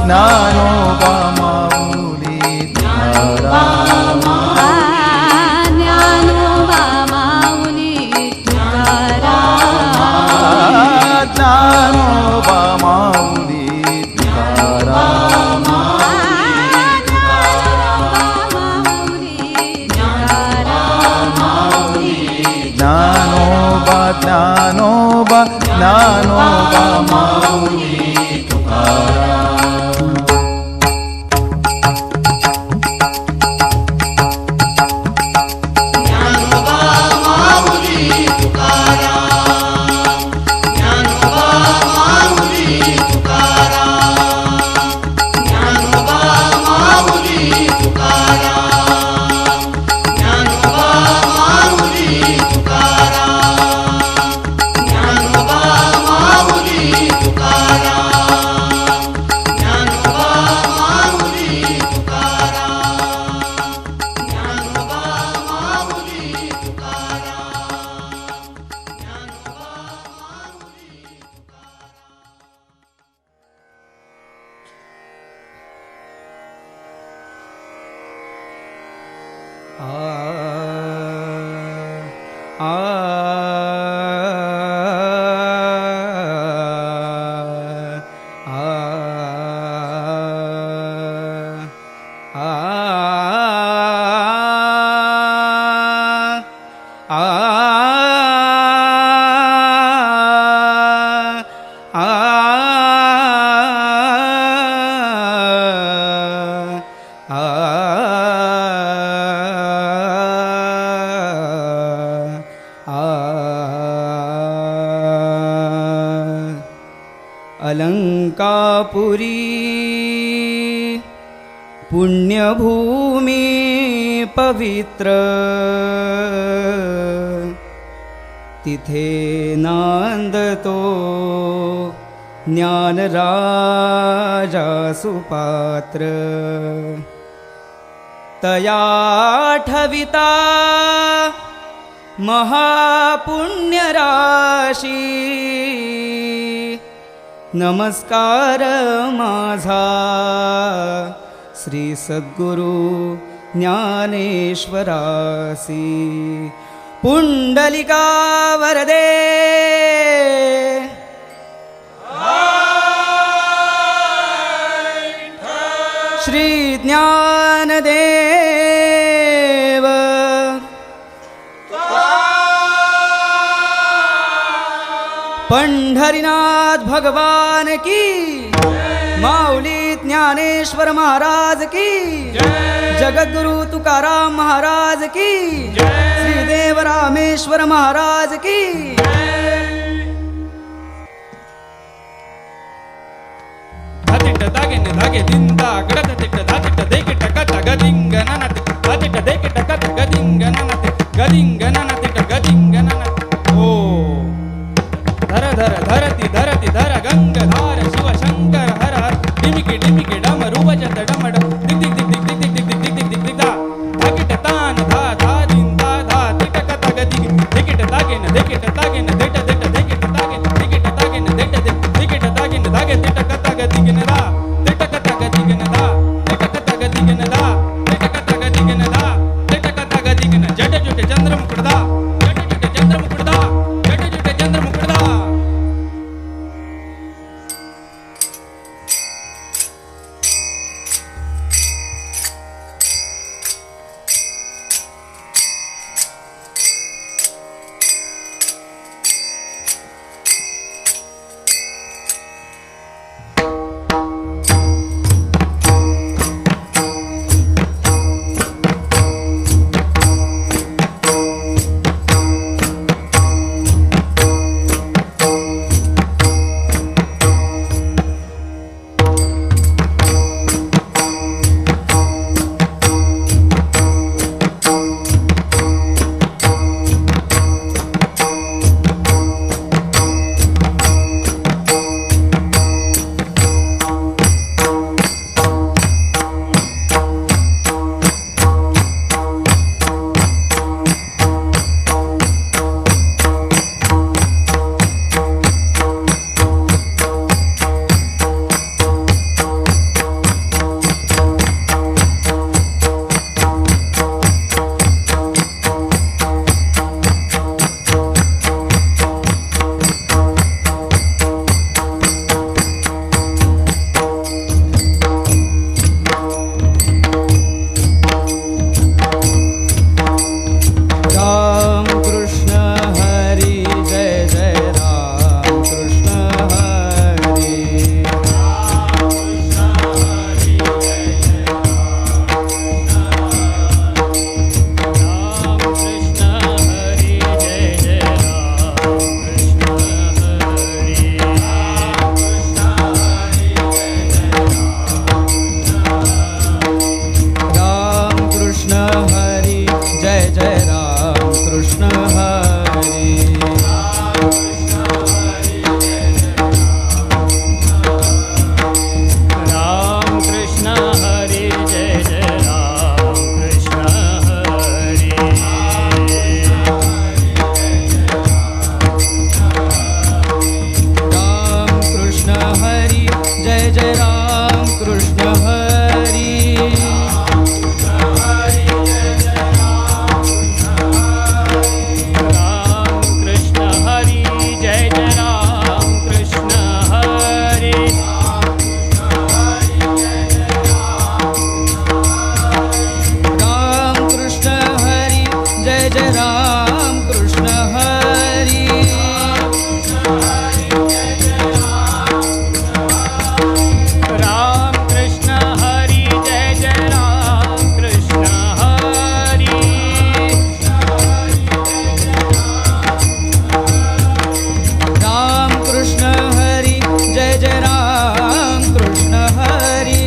ज्ञानोबा माऊली तुकाराम ज्ञानोबा माऊली तुकाराम ज्ञानोबा माऊली तुकाराम ज्ञानोबा ज्ञानोबा ज्ञानोबा माऊली तुकाराम ज्ञानोबा माऊली तुकाराम ज्ञानोबा माऊली तुकाराम ज्ञानोबा माऊली तुकाराम ज्ञानोबा माऊली तुकाराम ज्ञानोबा माऊली तुकाराम ज्ञानोबा माऊली तुकाराम ज्ञानोबा माऊली अलंकापुरी पुण्यभूमी पवित्र तिथे नांदतो ज्ञानराजा सुपात्र तया ठविता महापुण्यराशी नमस्कार माझा श्री सद्गुरु ज्ञानेश्वरासी पुंडलिका वरदे श्री ज्ञानदेव पंढरीनाथ भगवान की माऊली ज्ञानेश्वर महाराज की जगद्गुरु तुकाराम महाराज की श्रीदेव रामेश्वर महाराज की धातिट दागिने धागे दिंदा गडद तिट धातिट देखिट कट गदिंग ननत धातिट देखिट कट गदिंग ननत गदिंग ननत गदिंग ननत ओ धर धर धरती धरती धर गंगाधार शिव शंकर हर हर डिमिकी डिमिकी डम रूपजत डमड दिग दिग दिग दिग दिग दिग दिग दिग दिग दिग दा धाकिट तान धा धा दिन धा धा तिट कत गदिग देखिट दागिन देखिट तागिन देट देट देखिट तागिन देखिट तागिन देट देट देखिट तागिन धागे तिट कत गदिग दा तिट कत गदिग दा तिट कत गदिग दा तिट कत गदिग दा तिट कत गदिग जट जुट चंद्र मुकुड़दा जट जुट चंद्र मुकुड़दा जट जुट चंद्र मुकुड़दा जय जय राम कृष्ण हरी राम कृष्ण हरी जय जय राम कृष्ण हरी राम कृष्ण हरी जय जय राम कृष्ण हरी राम कृष्ण हरी जय जय राम कृष्ण हरी राम कृष्ण हरी जय जय राम कृष्ण हरी राम कृष्ण हरी जय जय राम कृष्ण हरी राम कृष्ण हरी जय जय राम कृष्ण हरी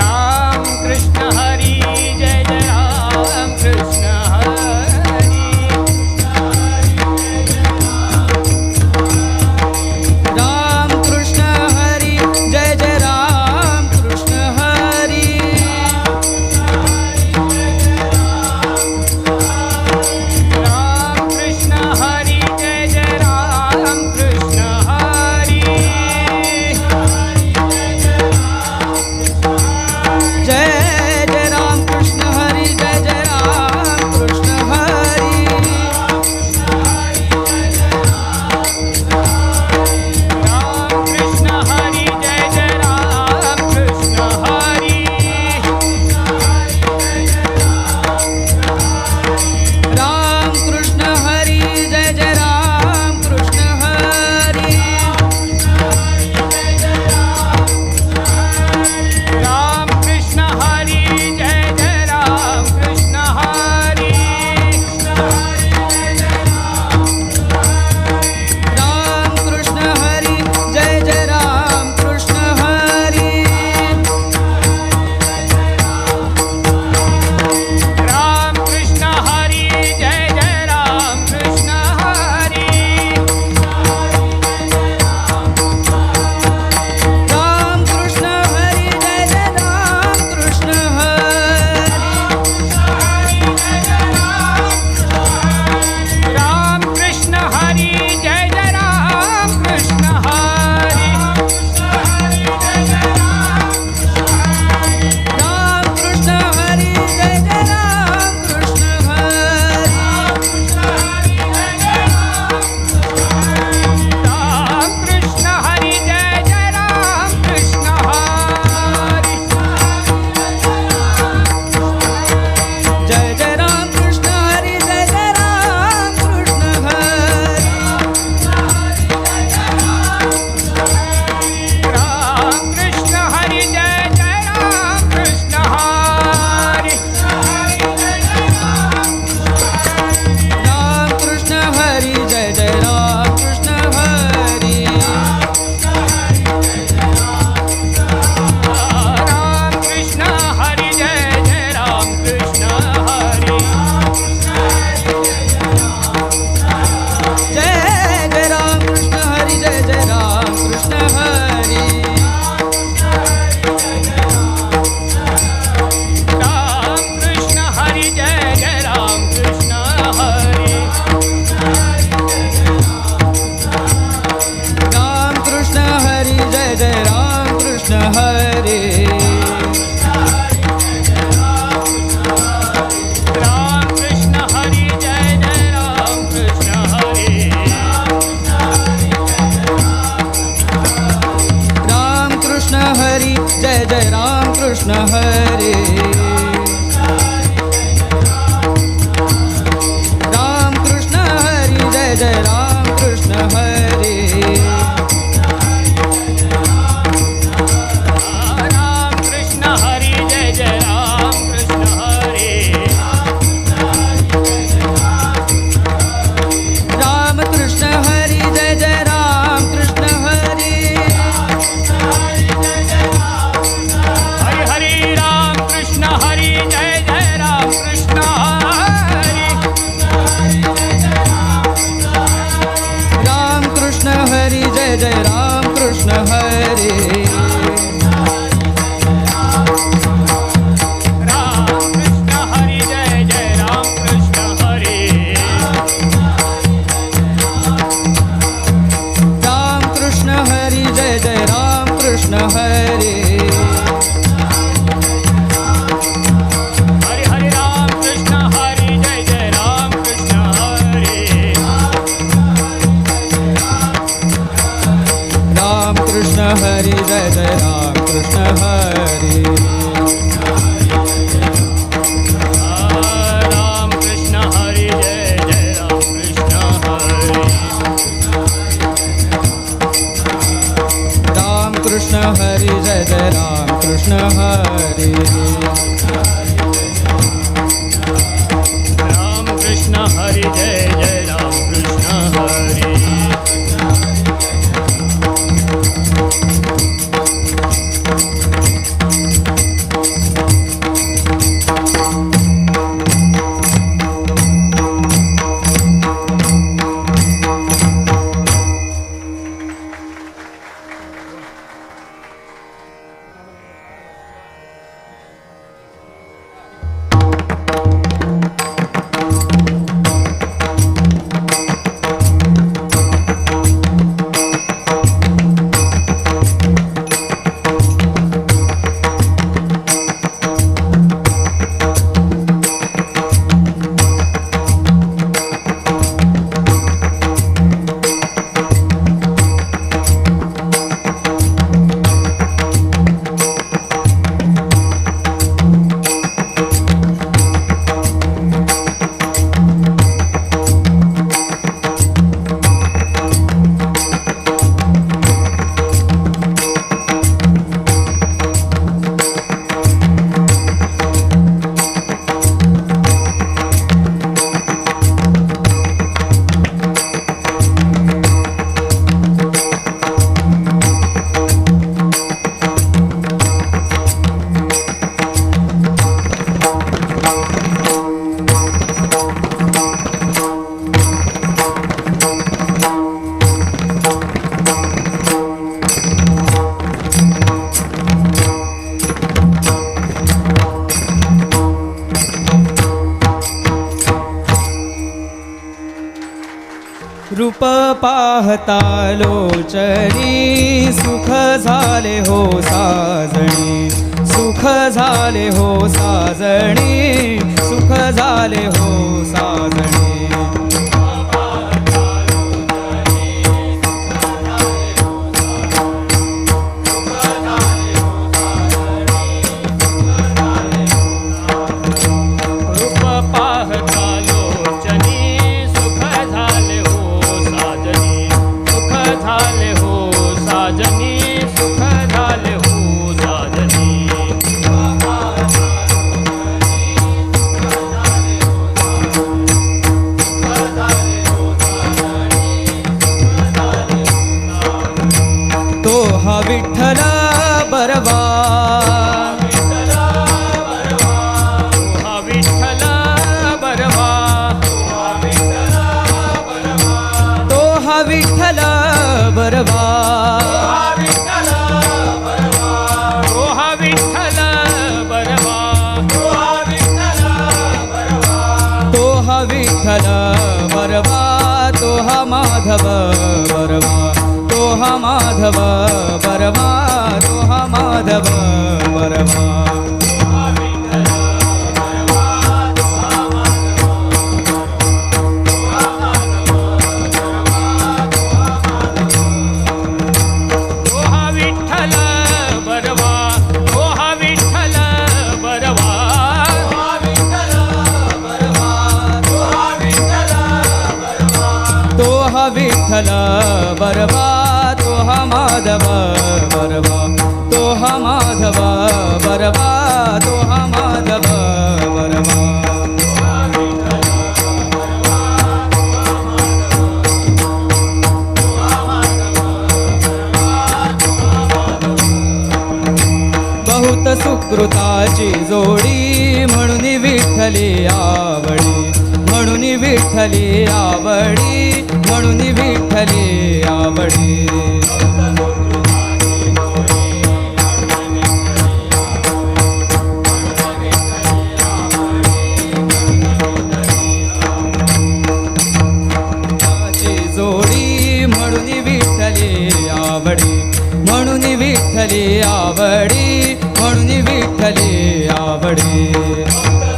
राम कृष्ण हरी जय जय राम कृष्ण हरी राम कृष्ण हरी जय जय राम कृष्ण हरी राम कृष्ण हरी जय जय राम कृष्ण हरी जय जय राम कृष्ण हरी जय जय राम कृष्ण हरी राम कृष्ण हरी जय जय राम कृष्ण हरी राम कृष्ण हरी जय जय राम कृष्ण हरी राम कृष्ण हरी जय जय राम कृष्ण हरी राम कृष्ण हरी जय जय राम कृष्ण हरी राम कृष्ण हरी जय जय राम कृष्ण हरी राम कृष्ण हरी जय जय राम कृष्ण हरी राम कृष्ण हरी जय जय राम कृष्ण हरी राम कृष्ण हरी जय जय राम कृष्ण हरी राम कृष्ण हरी जय जय राम कृष्ण हरी जय जय राम कृष्ण हरी जय जय राम कृष्ण हरी राम कृष्ण हरी जय जय राम कृष्ण हरी राम कृष्ण हरी जय जय राम कृष्ण हरी राम कृष्ण हरी जय जय राम कृष्ण हरी जय जय राम कृष्ण हरी जय जय राम कृष्ण हरी राम कृष्ण हरी जय जय राम कृष्ण हरी राम कृष्ण हरी जय जय राम कृष्ण हरी राम कृष्ण हरी जय जय राम कृष्ण हरी राम कृष्ण हरी जय जय राम कृष्ण हरी राम कृष्ण हरी जय जय राम कृष्ण हरी राम कृष्ण हरी जय जय राम कृष्ण हरी राम कृष्ण हरी जय जय राम कृष्ण हरी हरी कृष्ण हरी राम कृष्ण हरी जय जय राम कृष्ण हरी रूप पाहता लोचनी सुख झाले हो साजणी सुख झाले हो साजणी सुख झाले हो साजणी रूप पाहता लोचनी सुख झाले हो साजनी सुख झाले हो साजनी सुख झाले हो साजनी तो हा विठ्ठल बरवा हा विठ्ठल बरवा तो हा विठ्ठल बरवा ओ हा विठ्ठल बरवा तो हा विठ्ठल बरवा तो हा माधव बरवा तो हा माधव बरवा तो हा माधव बरवा ओ हा विठ्ठल बरवा ओ हा विठ्ठल बरवा तो हा विठ्ठल बरवा तो हा माधव बरवा तो हा माधव बरवा तो हा माधव बरवा बहुत सुकृताची जोडी म्हणून विठ्ठली आवडी म्हणून विठ्ठली आवडी म्हणून विठ्ठली आवडी जोडी म्हणून विठ्ठली आवडी म्हणून विठ्ठली आवडी म्हणून विठ्ठली आवडी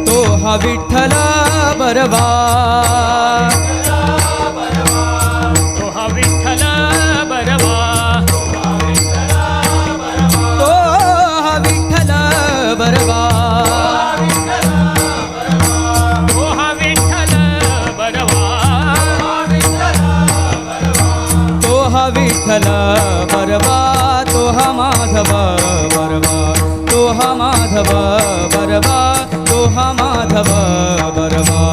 तो हा विठ्ठल बरवा तो हा विठ्ठल बरवा तो हा विठ्ठल बरवा ओ हा विठ्ठल विठ्ठल बरवा तो हा माधव बरवा तो हा माधव बरवा तो हा माधव बरवा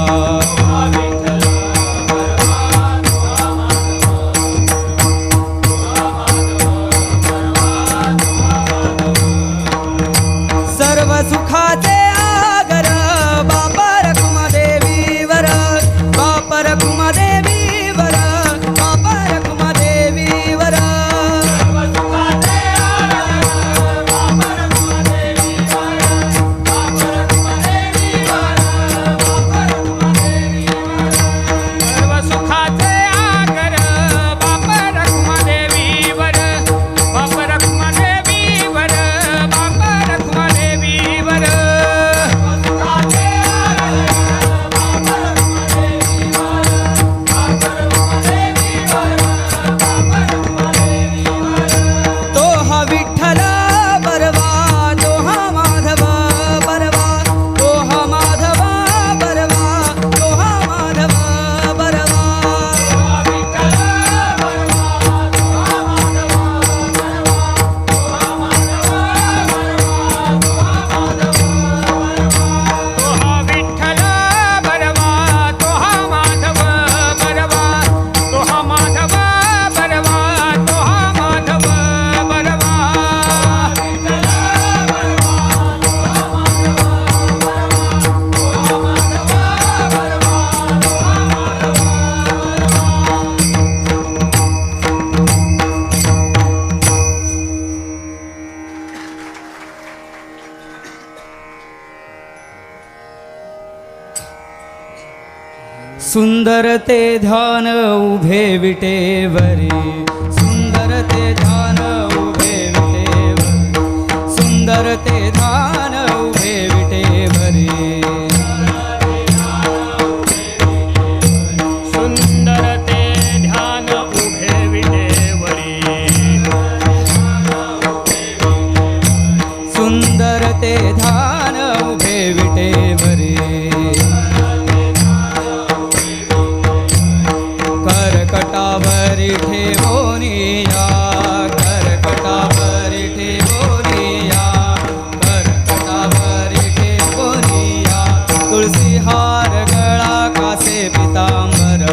सर्व सुखाचे आगर बापा रखुमादेवीवर बापा रखुमादेवीवर बापा रखुमादेवीवर सर्व सुखाचे आगर बापा रखुमादेवीवर बापा रखुमादेवीवर बापा रखुमादेवीवर तो हा विठ्ठल बरवा तो हा माधव बरवा तो हा माधव बरवा तो हा माधव बरवा तो हा विठ्ठल बरवा तो हा माधव बरवा तो हा माधव बरवा तो हा माधव बरवा सुंदर ते ध्यान उभे विटेवरी सुंदर ते ध्यान उभे विटेवरी सुंदर ते ध्यान उभे विटेवरी सुंदर ते ध्यान उभे विटेवरी सुंदर ते ध्यान उभे विटेवरी करकटावरी ठेवोनिया करकटावरी ठेवोनिया करकटावरी ठेवोनिया तुळसी हार गळा कासे पितांबर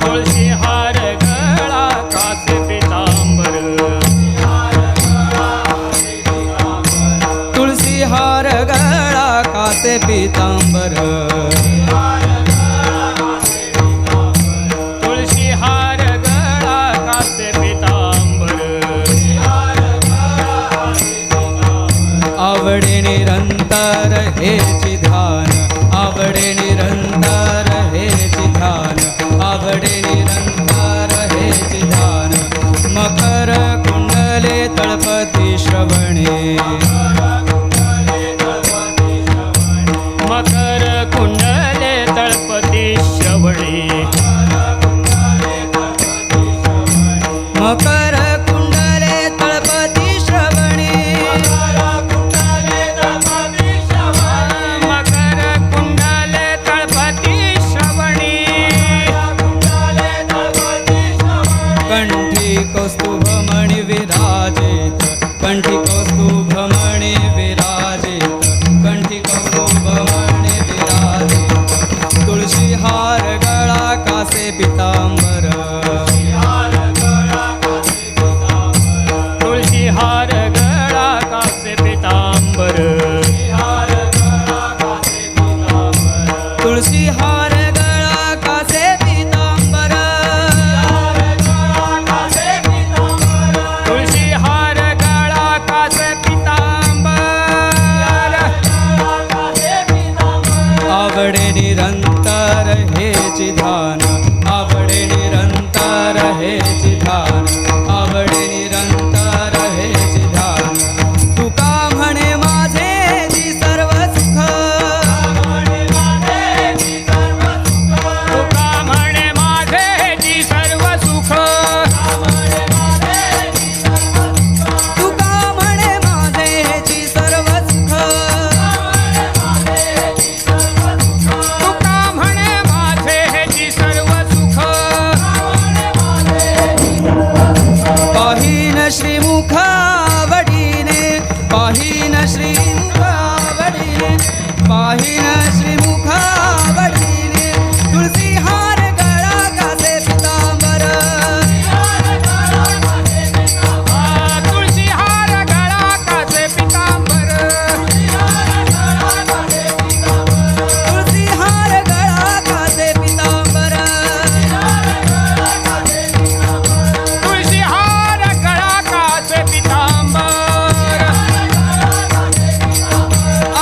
तुळशी हार गळा कासे पितांबर तुळसी हार गळा कासे पितांबर तुळशी हार गळा कासे पितांबर आवडे निरंतर हेची ध्यान आवडे निरंतर हेची ध्यान आवडे निरंतर हेची ध्यान मकर कुंडले तळपती श्रवणे मकर कुंडले तळपती श्रवणे मकर कुंडले तळपती श्रवणे मकर कुंडले तळपती श्रवणे कंठी कौस्तुभमणि विराजित कंठी कौस्तुभमणि विराजित कंठी कौस्तुभमणि विराजित तुळशी हार गळा कासे पितांबर तुळशी हार गळा कासे पितांबर तुळशी हार गळा कासे पितांबर तुळशी हार गळा कासे पितांबर आवडे निरंतर हेची ध्यान आवडे निरंतर हेची ध्यान आवडे निरंतर हेची ध्यान तुका म्हणे माझे जी सर्व सुख पाहिन श्रीमुख आवडीने तुळसी हार गळा कासे पितांबर तुळशी हार गळा काचे पितांबर तुळसी हार गळा कासे पितांबर तुळशी हार गळा काचे पितांबर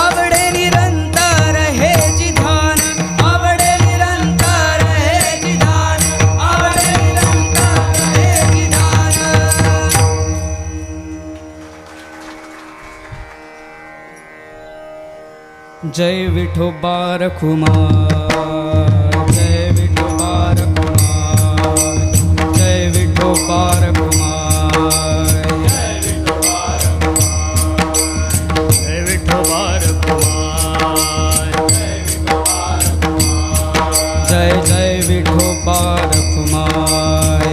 आवडे निरंतर हे जिधान आवडे निरंतर हे जिधान आवडे निरंतर हे जिधान जय विठोबा रखुमार जय विठोबा रखुमार जय विठोबा रखुमार जय विठोबा रखुमार जय जय विठोबा रखुमार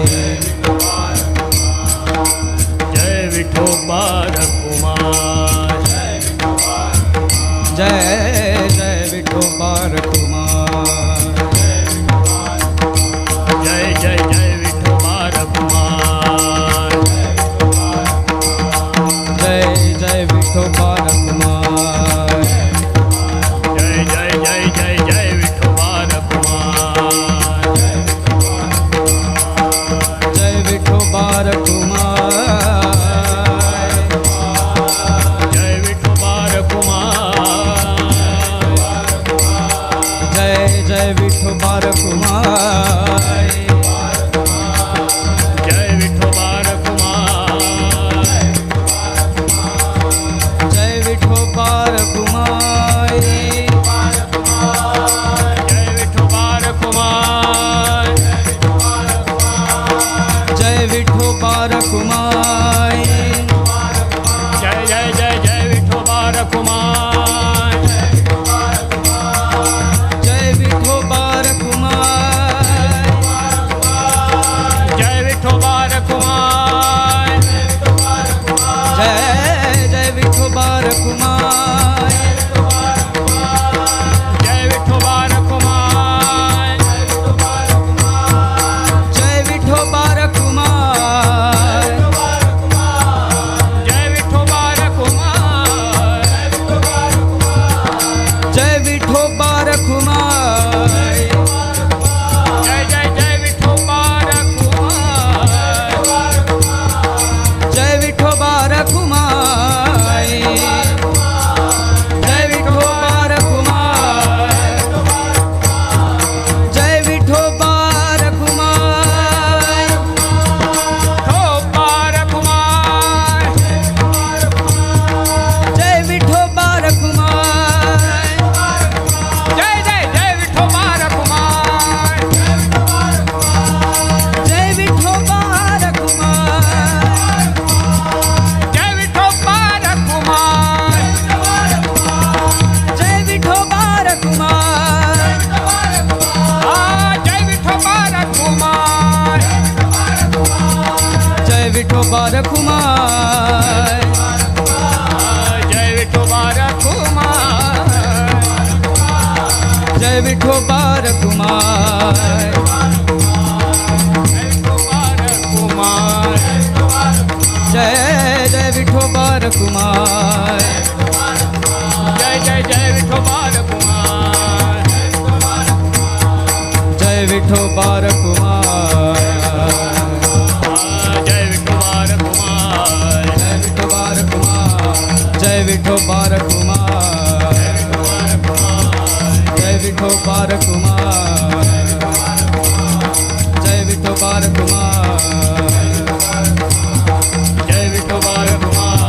जय विठोबा रखुमार जय जय विठोबा रखुमार जय जय जय विठोबा रखुमार जय जय विठोबा रखुमार जय जय जय जय जय विठोबा रखुमार जय विठोबा रखुमार जय विठोबा रखुमार जय जय विठोबा रखुमार जय विठोबा रखुमार जय विठोबा रखुमार जय विठोबा रखुमार जय विठोबा रखुमार जय जय जय जय विठोबा रखुमार जय विठोबा रखुमार जय विठोबा रखुमार जय जय विठोबा रखुमार जय विठोबा रखुमार जय विठोबा रखुमार जय विठोबा रखुमार जय विठोबा रखुमार जय जय जय विठोबा रखुमार जय विठोबा रखुमार जय विठोबा रखुमार जय विठोबा रखुमार विठोबा रखुमार जय विठोबा रखुमार जय जय जय विठोबा रखुमार जय विठोबा रखुमार जय विठोबा रखुमार जय विठोबा रखुमार जय विठोबा रखुमार जय विठोबा रखुमार जय विठोबा रखुमार जय विठोबा रखुमार जय जय विठोबा रखुमार जय जय जय विठोबा रखुमार जय विठोबा रखुमार जय विठोबा रखुमार जय विठोबा रखुमार जय विठोबा रखुमार जय विठोबा रखुमार जय विठोबा रखुमार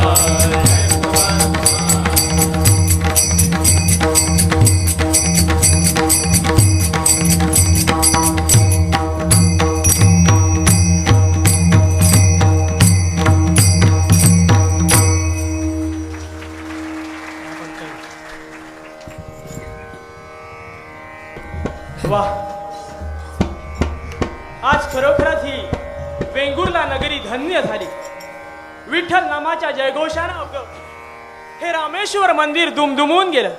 वा, आज खरोखरच ही वेंगुर्ला नगरी धन्य झाली. विठ्ठल नामाच्या जयघोषानं अवघं हे रामेश्वर मंदिर दुमदुमून गेलं.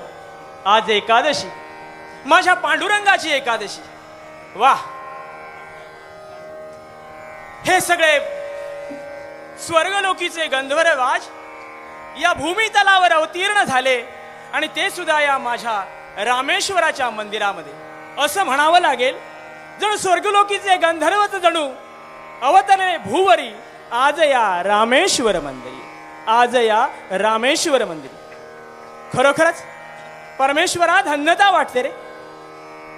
आज एकादशी, माझ्या पांडुरंगाची एकादशी. वा, हे सगळे स्वर्गलोकीचे गंधर्वराज या भूमी तलावर अवतीर्ण झाले आणि ते सुद्धा या माझ्या रामेश्वराच्या मंदिरामध्ये. असं म्हणावं लागेल जणू स्वर्गलोकीचे गंधर्वच जणू अवतरले भूवरी आज या रामेश्वर मंदिरी, आज या रामेश्वर मंदिरी. खरोखरच परमेश्वरा धन्यता वाटते रे.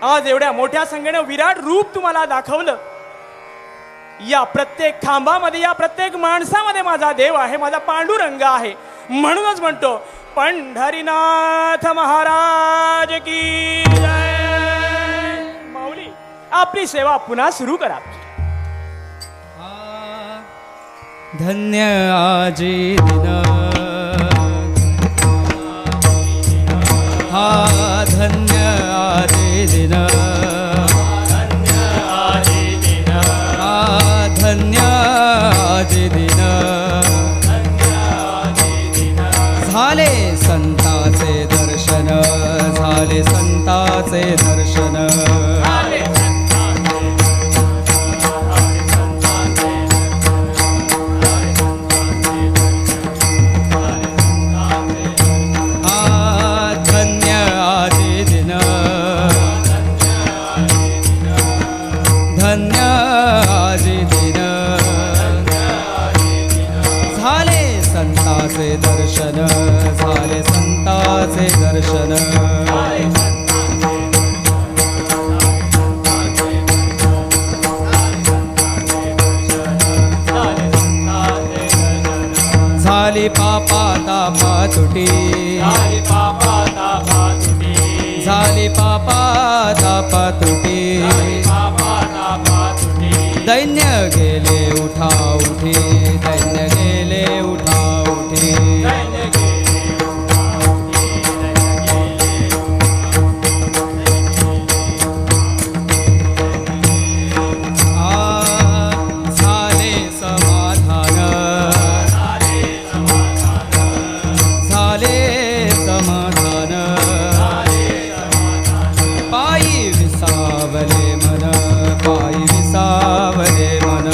आज एवढ्या मोठ्या संख्येने विराट रूप तुम्हाला दाखवलं. या प्रत्येक खांबामध्ये, या प्रत्येक माणसामध्ये माझा देव आहे, माझा पांडुरंग आहे. म्हणूनच म्हणतो पंढरीनाथ महाराज की जय. माऊली, आपली सेवा पुन्हा सुरू करा. धन्य आजी दिन, हा धन्य आजी दिन, हा धन्य आजी दिन. झाले संताचे दर्शन, झाले संताचे दर्शन. धन्य आजी दिन, झाले संताचे दर्शन, झाले संताचे दर्शन. झाली पापा तापा तुटी, झाली पापा तापा तुटी. दैन्य गेले उठा उठी, दैन्य गेले उठा उठी. झाले समाधान, झाले समाधान. पायी विसावले मन, पायी विसावले मन.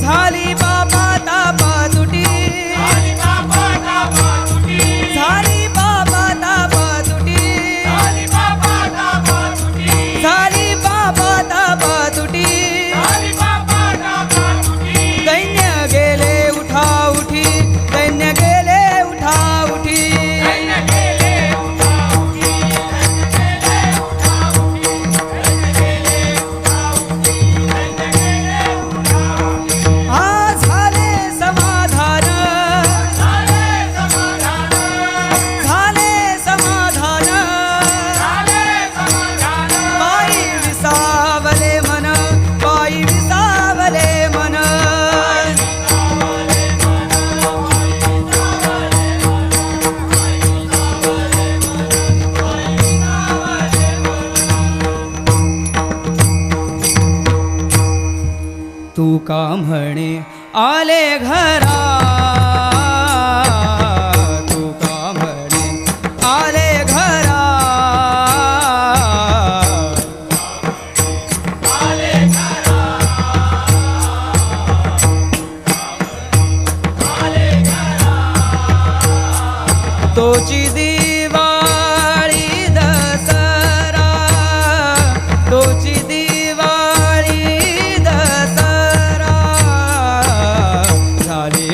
झाली बाबा तापा तुटी, झाली बाबा तापा तुटी, झाली बाबा तापा तुटी. दैन्य गेले उठा उठी, दैन्य गेले उठा उठी. हा झाले समाधान, झाले समाधान. पायी विसावले मन, पायी विसावले मन. तू का म्हणे आले घरा, तू का म्हणे आले घरा. तोची दिवाळी दसरा, तोची दिवाळी दसरा. झाली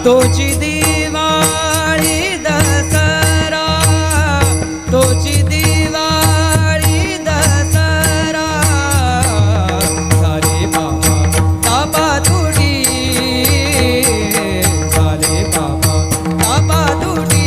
तोची दिवाळी दसरा, तोची दिवाळी दसरा, झाले बाबा तापा तुटी, झाले बाबा तापा तुटी.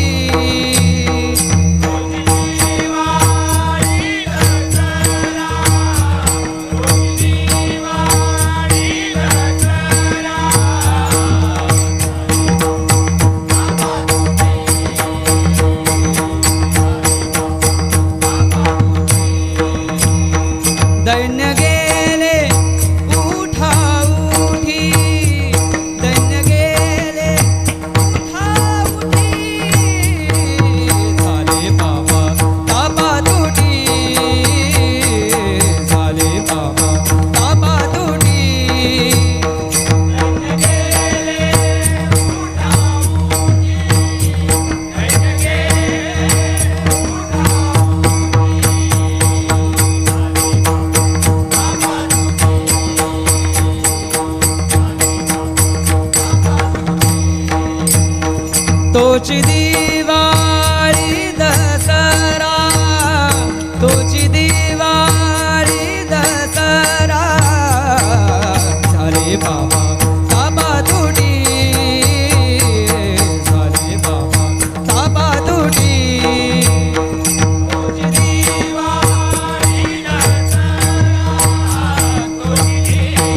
दैन्य गेले उठा उठी, दैन्य गेले उठा उठी, झाले बाबा तापा तुटी, झाले बाबा तापा तुटी. तोची दिवाळी दसरा, तोची दिवाळी दसरा, झाले बाबा तापा तुटी, झाले बाबा तापा तुटी. तोची दिवाळी दसरा, तोची दिवाळी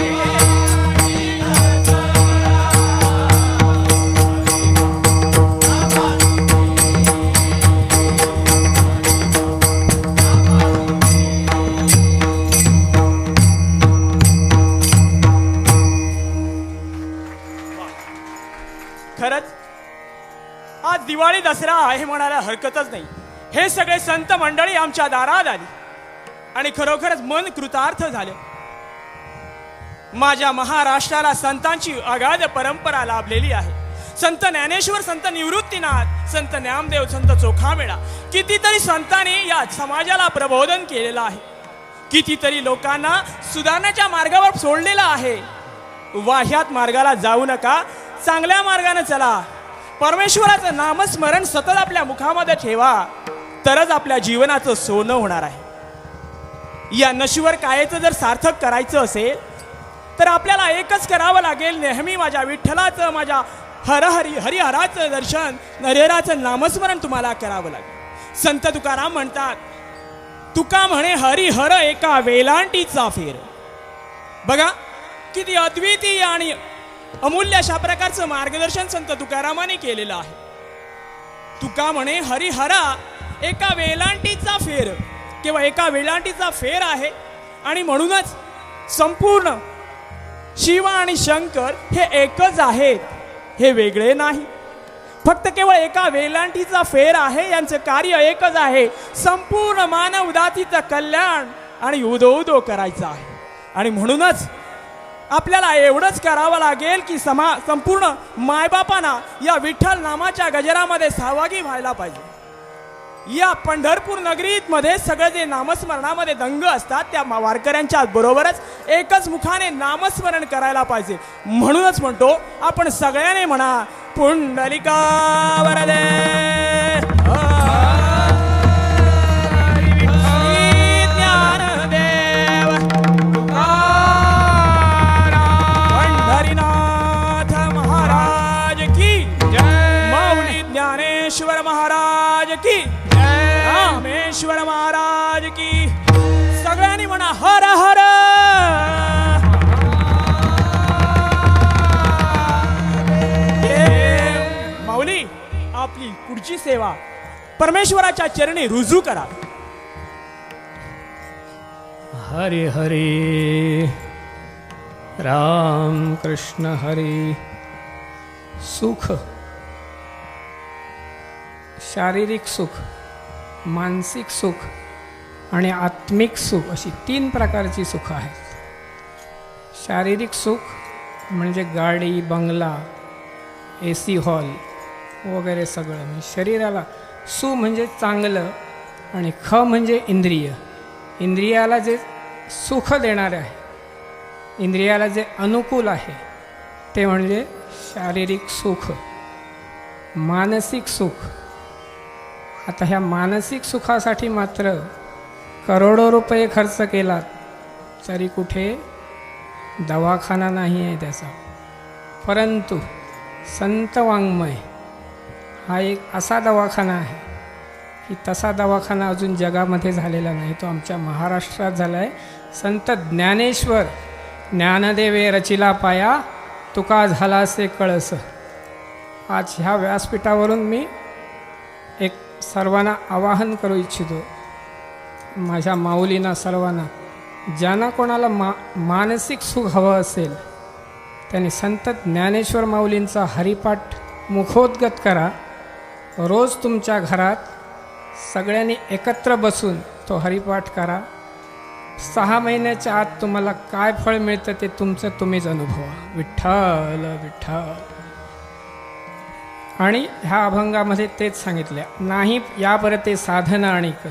खरंच आज दिवाळी दसरा आहे म्हणायला हरकतच नाही. हे सगळे संत मंडळी आमच्या दारात आली आणि खरोखरच मन कृतार्थ झाले. माझ्या महाराष्ट्राला संतांची अगाध परंपरा लाभलेली आहे. संत ज्ञानेश्वर, संत निवृत्तीनाथ, संत ज्ञानदेव, संत चोखामेळा, कितीतरी संतांनी या समाजाला प्रबोधन केलेलं आहे. कितीतरी लोकांना सुधारण्याच्या मार्गावर सोडलेलं आहे. वाह्यात मार्गाला जाऊ नका, चांगल्या मार्गाने चला. परमेश्वराचं नामस्मरण सतत आपल्या मुखामध्ये ठेवा, तरच आपल्या जीवनाचं सोनं होणार आहे. या नश्वर कायेचं जर सार्थक करायचं असेल तर आपल्याला एकच करावं लागेल, नेहमी माझ्या विठ्ठलाचं, माझ्या हरिहराचं दर्शन, नरेराचं नामस्मरण तुम्हाला करावं लागेल. संत तुकाराम म्हणतात, तुका म्हणे हरिहर एका वेलांटीचा फेर. बघा किती अद्वितीय आणि अमूल्य अशा प्रकारचं मार्गदर्शन संत तुकारामाने केलेलं आहे. तुका म्हणे हरिहरा एका वेलांटीचा फेर, केवळ एका वेलांटीचा फेर आहे. आणि म्हणूनच संपूर्ण शिव आणि शंकर हे एकच आहेत, हे वेगळे नाही. फक्त केवळ एका वेलांटीचा फेर आहे. यांचं कार्य एकच आहे, संपूर्ण मानव जातीचं कल्याण आणि उदो करायचं आहे. आणि म्हणूनच आपल्याला एवढंच करावं लागेल की संपूर्ण मायबापांना या विठ्ठल नामाच्या गजरामध्ये सहभागी व्हायला पाहिजे. या पंढरपूर नगरीत मध्ये सगळे जे नामस्मरणामध्ये दंग असतात त्या वारकऱ्यांच्या बरोबरच एकच मुखाने नामस्मरण करायला पाहिजे. म्हणूनच म्हणतो आपण सगळ्यांनी म्हणा, पुंडलिका वरदे ज्ञानेश्वर महाराज की, रामेश्वर महाराज की. सगळ्यांनी म्हणा हर हर. माऊली आपली पुढची सेवा परमेश्वराच्या चरणी रुजू करा. हरे हरे राम कृष्ण हरे. सुख, शारीरिक सुख, मानसिक सुख आणि आत्मिक सुख अशी 3 प्रकारची सुख आहेत. शारीरिक सुख म्हणजे गाडी, बंगला, AC हॉल वगैरे सगळं म्हणजे शरीराला. सु म्हणजे चांगलं आणि ख म्हणजे इंद्रिय. इंद्रियाला जे सुख देणारे आहे, इंद्रियाला जे अनुकूल आहे ते म्हणजे शारीरिक सुख. मानसिक सुख. आता ह्या मानसिक सुखासाठी मात्र करोडो रुपये खर्च केलात तरी कुठे दवाखाना नाही आहे त्याचा. परंतु संत वाङ्मय हा एक असा दवाखाना आहे की तसा दवाखाना अजून जगामध्ये झालेला नाही. तो आमच्या महाराष्ट्रात झाला आहे. संत ज्ञानेश्वर ज्ञानदेवे रचिला पाया तुका झालासे कळस. आज ह्या व्यासपीठावरून मी एक सर्वांना आवाहन करू इच्छितो, माझ्या माऊलींना सर्वांना, ज्यांना कोणाला मानसिक सुख हवं असेल त्यांनी संत ज्ञानेश्वर माऊलींचा हरिपाठ मुखोद्गत करा. रोज तुमच्या घरात सगळ्यांनी एकत्र बसून तो हरिपाठ करा. 6 महिन्याच्या आत तुम्हाला काय फळ मिळतं ते तुमचं तुम्हीच अनुभवा. विठ्ठल विठ्ठल. आणि ह्या अभंगामध्ये तेच सांगितले, नाही या परते साधन आणिक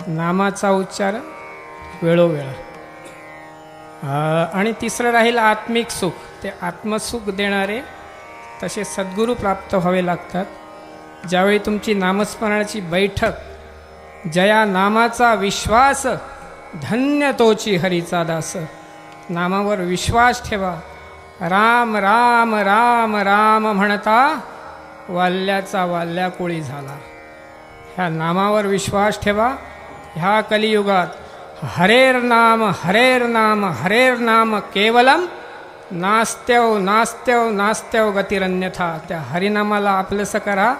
नामाचा उच्चार वेळोवेळ. आणि तिसरं राहील आत्मिक सुख. ते आत्मसुख देणारे तसे सद्गुरू प्राप्त व्हावे लागतात. ज्यावेळी तुमची नामस्मरणाची बैठक, जया नामाचा विश्वास धन्य तोची हरीचा दास. नामावर विश्वास ठेवा. राम राम राम राम म्हणता वाल्याचा वाल्या कोळी झाला. ह्या नामावर विश्वास ठेवा. ह्या कलियुगात हरेर नाम हरेर नाम हरेर नाम केवलम नास्त्यव नास्त्यव नास्त्यव गतिरन्यथा. त्या हरिनामाला आपलंसं करा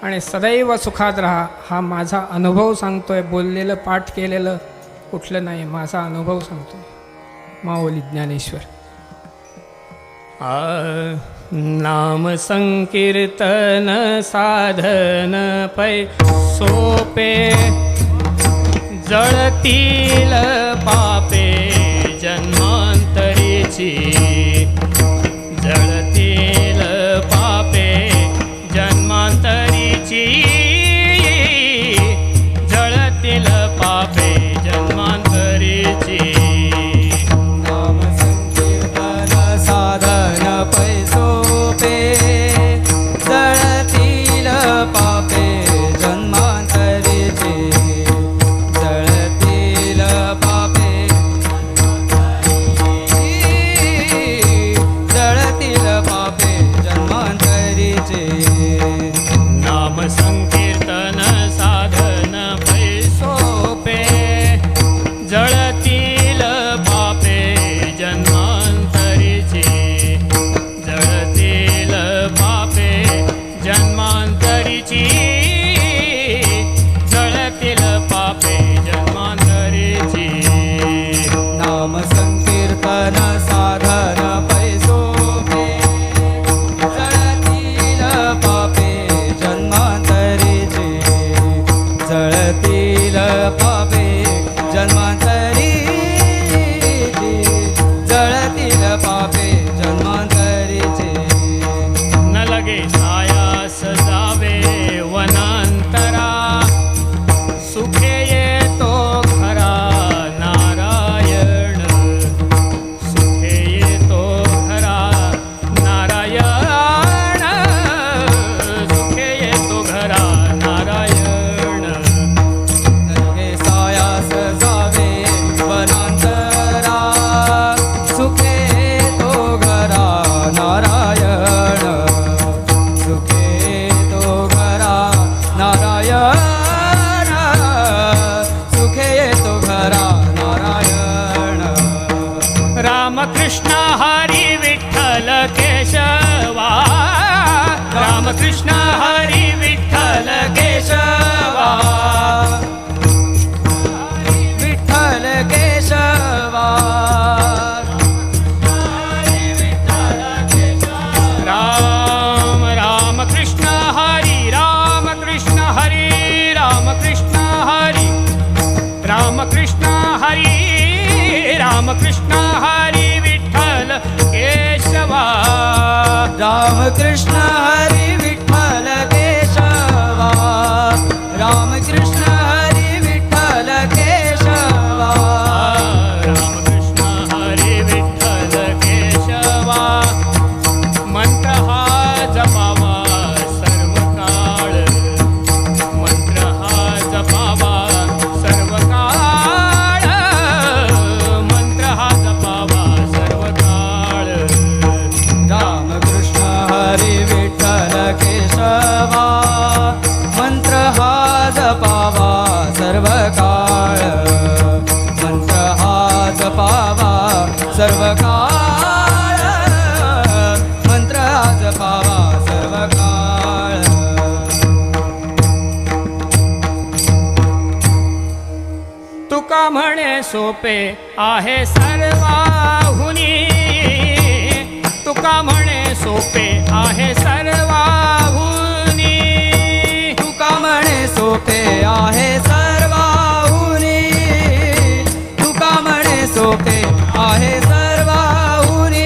आणि सदैव सुखात राहा. हा माझा अनुभव सांगतोय, बोललेलं पाठ केलेलं कुठलं नाही, माझा अनुभव सांगतोय. माऊली ज्ञानेश्वर. नाम संकीर्तन साधन पै सोपे जळतील पापे जन्मांतरीची. जळतील पापे जन्मांतरीची. जळतील पापे जन्मांतरीची. नाम संकीर्तन साधन पै सोपे जळतील पापे जन्मांतरीचे. जळतील पापे जळतील पापे जन्मांतरीचे. नाम संकीर्तन साधन पै सोपे जळतील पापे जन्मांतरीचे. जळतील पापे जन्मांतरीची. जळतील पापे जन्मांतरीची. नाम संकीर्तन साधन पै सोपे जळतील पापे जन्मांतरीचे. जळतील पापे जन्मांतरीचे. जळतील पापे जन्मांतरीचे. न लगे सायास जावे वनांतरा. सुखे येतो खरा नारायण. सुखे येतो खरा नारायण. सुखे येतो घरा नारायण. नरके सायास जावे वनांतरा. सुखे तो घरा नारायण. सुखे तो घरा नारायण. सुखे तो घरा नारायण. रामकृष्ण हरी विठ्ठल केशवा. रामकृष्ण हरी विठ्ठल केशवा. विठ्ठल केशवा. राम रामकृष्ण हरी. रामकृष्ण हरी. रामकृष्ण हरी. रामकृष्ण हरी. रामकृष्ण हरी विठ्ठल केशवा. रामकृष्ण हरी विठ्ठल केशवा. रामकृष्ण हरी विठ्ठल केशवा. रामकृष्ण हरी विठ्ठल केशवा. मंत्र हा जपावा सर्व काळ मंत्र आज पावा सर्व काळ तुका म्हणे सोपे आहे सर्वाहुनी तुका म्हणे सोपे आहे सर्वाहुनी तुका म्हणे सोपे आहे सर्वाहुनी तुका म्हणे सोपे आहे सर्वाहुनी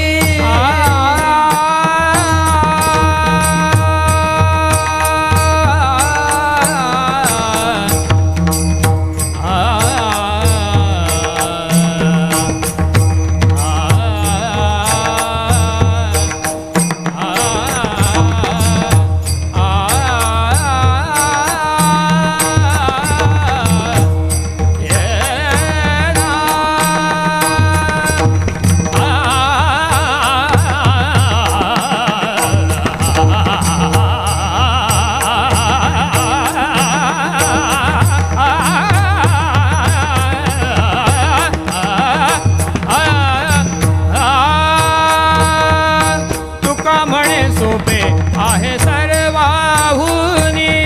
तुका म्हणे सोपे आहे सर्वाहुनी आहे सर्वाहुनी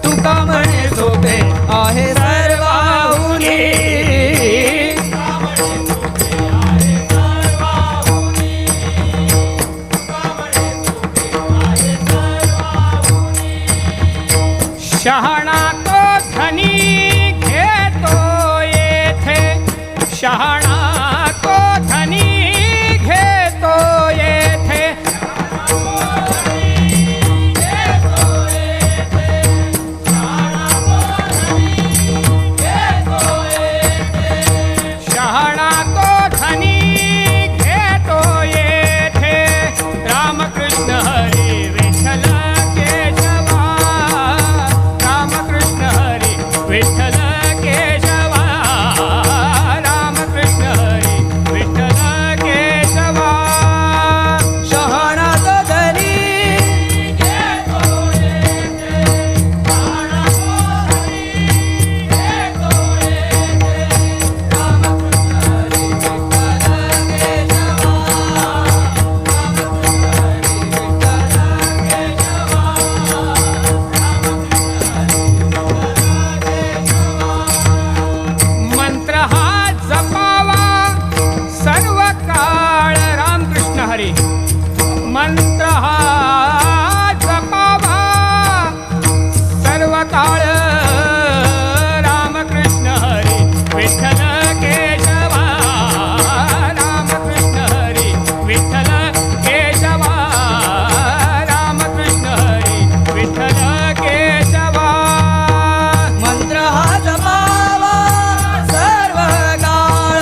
तुका म्हणे सोपे आहे सर्वाहुनी शहाणा तो धनी घेतो येथे शहाणा तो धनी घेतो येथे शहाणा तो धनी घेतो येथे रामकृष्ण हरी विठ्ठल केशवा रामकृष्ण हरी विठ्ठल केशवा रामकृष्ण हरी विठ्ठल केशवा शहाणात धनी मंत्र हा जपावा सर्व काळ रामकृष्ण हरी मंत्र हा जपावा सर्व काळ रामकृष्ण हरी विठ्ठल केशवा रामकृष्ण हरी विठ्ठल केशवा रामकृष्ण हरी विठ्ठल केशवा मंत्र हा जपावा सर्व काळ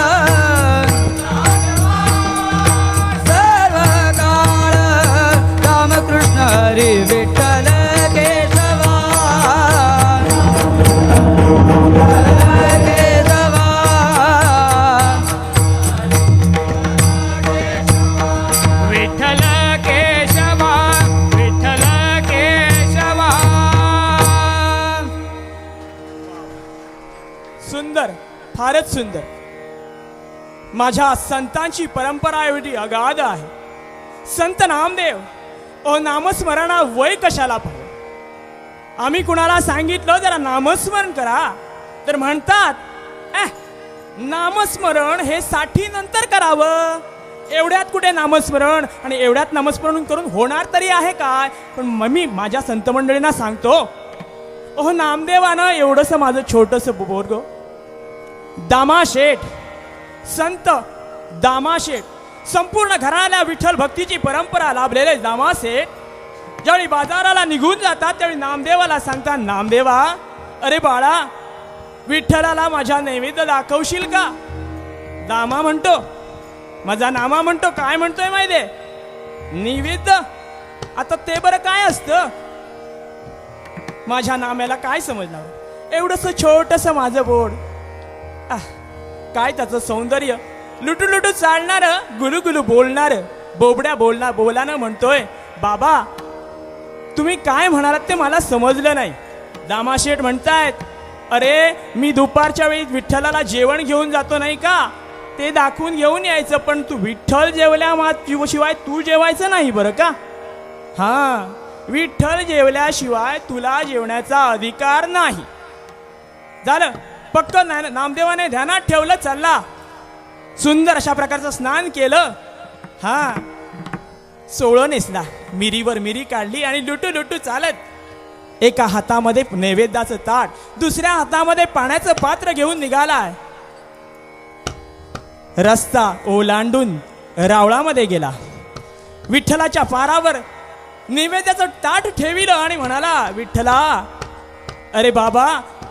रामकृष्ण हरी विठ्ठल केशवा केशवा विठ्ठल केशवा विठ्ठल केशवा सुंदर फारच सुंदर माझ्या संतांची परंपरा एवढी अगाध आहे संत नामदेव ओ नामस्मरणा वय कशाला पाहिजे आम्ही कुणाला सांगितलं जरा नामस्मरण करा तर म्हणतात नामस्मरण हे 60 नंतर करावं एवढ्यात कुठे नामस्मरण आणि एवढ्यात नामस्मरण करून होणार तरी आहे काय पण मी माझ्या संत मंडळींना सांगतो ओह नामदेवानं एवढंसं माझं छोटंसं बोरग दामाशेठ संत दामाशेठ संपूर्ण घराला विठ्ठल भक्तीची परंपरा लाभलेले दामाशेठ ज्यावेळी बाजाराला निघून जातात त्यावेळी नामदेवाला सांगतात, नामदेवा, अरे बाळा, विठ्ठलाला माझ्या नैवेद्य दाखवशील का? दामा म्हणतो, माझा नामा म्हणतो, काय म्हणतोय माहितीये? नैवेद्य. आता ते बरं काय असतं? माझ्या नाम्याला काय समजणार? एवढंसं छोटस माझं बोर्ड, काय त्याचं सौंदर्य, लुटू लुटू चालणार, गुलू गुलू बोलणार, बोबड्या बोलानं म्हणतोय, बाबा तुम्ही काय म्हणालात ते मला समजलं नाही. दामाशेठ म्हणतायत, अरे मी दुपारच्या वेळी विठ्ठलाला जेवण घेऊन जातो नाही का, ते दाखवून घेऊन यायचं, पण तू विठ्ठल जेवल्याशिवाय तू जेवायचं नाही बरं का? हा, विठ्ठल जेवल्याशिवाय तुला जेवण्याचा अधिकार नाही. झालं पक्क. नामदेवाने ध्यानात ठेवलं, चालला सुंदर अशा प्रकारचं स्नान केलं, हा, सोळं नेसला, मिरीवर मिरी काढली आणि लुटू लुटू चालत एका हातामध्ये नैवेद्याचं ताट, दुसऱ्या हातामध्ये पाण्याचं पात्र घेऊन निघालाय. रस्ता ओलांडून रावळामध्ये गेला. विठ्ठलाच्या पारावर नैवेद्याचं ताट ठेविलं आणि म्हणाला, विठ्ठला, अरे बाबा,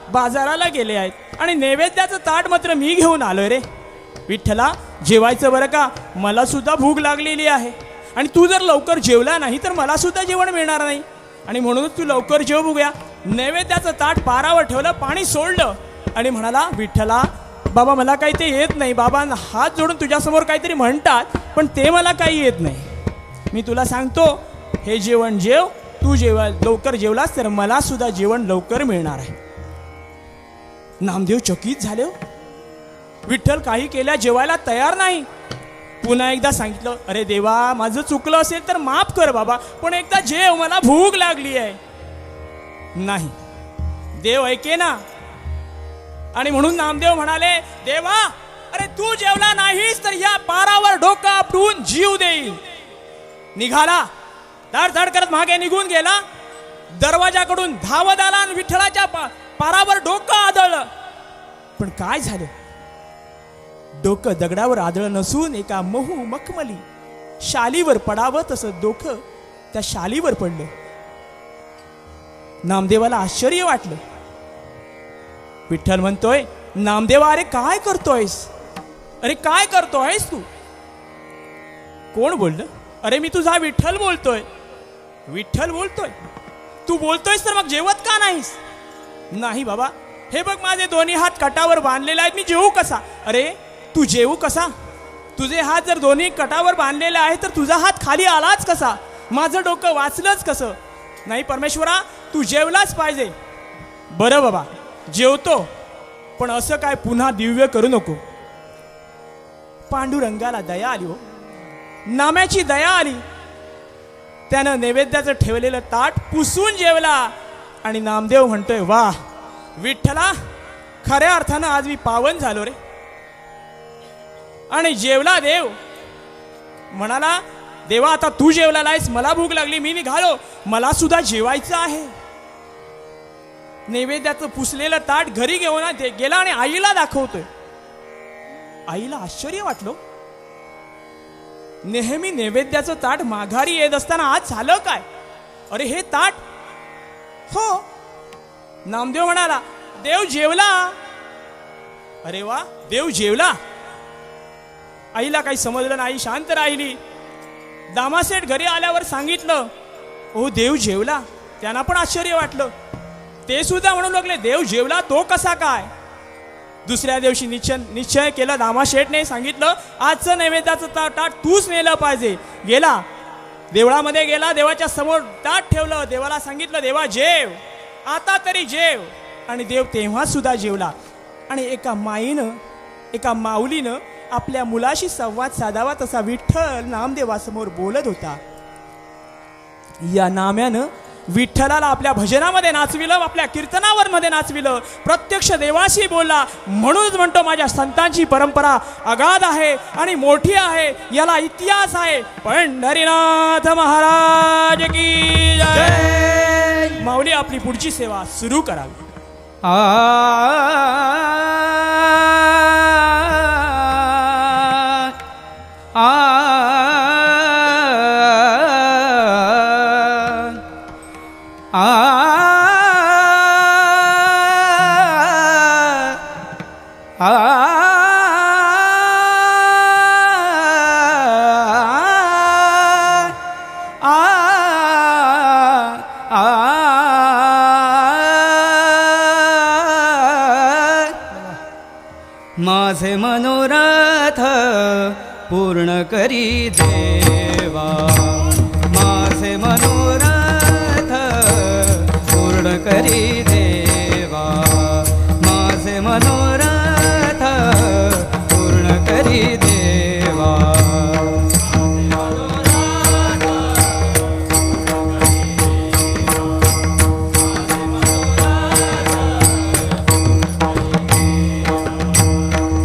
बाजाराला गेले आहेत आणि नैवेद्याचं ताट मात्र मी घेऊन आलोय रे. विठ्ठला, जेवायचं बरं का, मला सुद्धा भूक लागलेली आहे आणि तू जर लवकर जेवला नाही तर मला सुद्धा जेवण मिळणार नाही, आणि म्हणूनच तू लवकर जेव बघूया. नैवेद्याचं ताट पारावर ठेवलं, पाणी सोडलं आणि म्हणाला, विठ्ठला बाबा, मला काही ते येत नाही. बाबा हात जोडून तुझ्यासमोर काहीतरी म्हणतात, पण ते मला काही येत नाही. मी तुला सांगतो, हे जेवण जेव, तू लवकर जेवलास तर मला सुद्धा जेवण लवकर मिळणार आहे. नामदेव चकित झाले. विठ्ठल काही केल्या जेवायला तयार नाही. पुन्हा एकदा सांगितलं, अरे देवा, माझं चुकलं असेल तर माफ कर बाबा, पण एकदा जेव, मला भूक लागली आहे. नाही, देव ऐके ना. आणि म्हणून नामदेव म्हणाले, देवा, अरे तू जेवला नाहीस तर या पारावर डोकं आपटून जीव देईल. निघाला, धडधड करत मागे निघून गेला. दरवाजाकडून धावत आला आणि विठ्ठलाच्या पारावर डोकं आदळलं. पण काय झालं? डोकं दगडावर आदळलं नसून एका मखमली शालीवर पडावं तसं डोकं त्या शालीवर पडलं. नामदेवाला आश्चर्य वाटलं. विठ्ठल म्हणतोय, नामदेवा, अरे काय करतोयस? अरे काय करतोयस तू? कोण बोललं? अरे मी तुझा विठ्ठल बोलतोय. विठ्ठल बोलतोय? तू बोलतोयस तर मग जेवत का नाहीस? नाही बाबा, हे बघ, माझे दोन्ही हात कटावर बांधलेले आहेत, मी जेवू कसा? अरे तू जेवू कसा? तुझे हात जर दोन्ही कटावर बांधलेले आहेत तर तुझा हात खाली आलाच कसा? माझं डोकं वाचलंच कसं? नाही परमेश्वरा, तू जेवलाच पाहिजे. बरं बाबा, जेवतो, पण असं काय पुन्हा दिव्य करू नको. पांडुरंगाला दया आली हो, नाम्याची दया आली. त्यानं नैवेद्याचं ठेवलेलं ताट पुसून जेवला. आणि नामदेव म्हणतोय, वा विठ्ठला, खऱ्या अर्थानं आज मी पावन झालो रे. आणि जेवला देव. म्हणाला, देवा, आता तू जेवला नाहीस, मला भूक लागली, मी निघालो, मला सुद्धा जेवायचं आहे. नैवेद्याचं पुसलेलं ताट घरी घेऊन गेला आणि आईला दाखवतोय. आईला आश्चर्य वाटलं. नेहमी नैवेद्याचं ताट माघारी येत असताना आज झालं काय? अरे हे ताट, हो. नामदेव म्हणाला, देव जेवला. अरे वा, देव जेवला. आईला काही समजलं नाही, शांत राहिली. दामासेठ घरी आल्यावर सांगितलं, ओ देव जेवला. त्यांना पण आश्चर्य वाटलं. ते सुद्धा म्हणू लागले, देव जेवला, तो कसा काय? दुसऱ्या दिवशी निश्चय केला. दामाशेठने सांगितलं, आजचं नैवेद्याचं ताट तूच नेलं पाहिजे. गेला, देवळामध्ये गेला, देवाच्या समोर ताट ठेवलं, देवाला सांगितलं, देवा जेव, आता तरी जेव. आणि देव तेव्हा सुद्धा जेवला. आणि एका माऊलीनं आपल्या मुलाशी संवाद साधावा तसा विठ्ठल नामदेवासमोर बोलत होता. या नाम्यानं विठ्ठलाला आपल्या भजनामध्ये नाचविलं, आपल्या कीर्तनावर मध्ये नाचविलं, प्रत्यक्ष देवाशी बोलला. म्हणूनच म्हणतो, माझ्या संतांची परंपरा अगाध आहे आणि मोठी आहे, याला इतिहास आहे. पंढरीनाथ महाराज की जय. माऊली आपली पुढची सेवा सुरू करावी. माझे मनोरथ पूर्ण करी देवा, माझे मनोरथ पूर्ण करी देवा, माझे मनोरथ पूर्ण करी देवा.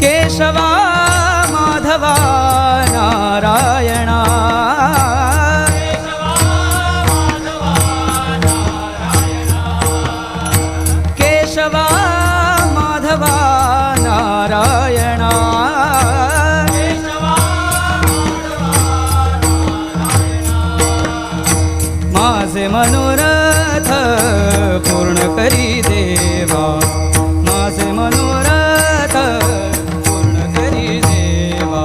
केशवा माधवा नारायणा, केशवा माधवा नारायणा, माझे मनोरथ पूर्ण करी देवा, माझे मनोरथ पूर्ण करी देवा.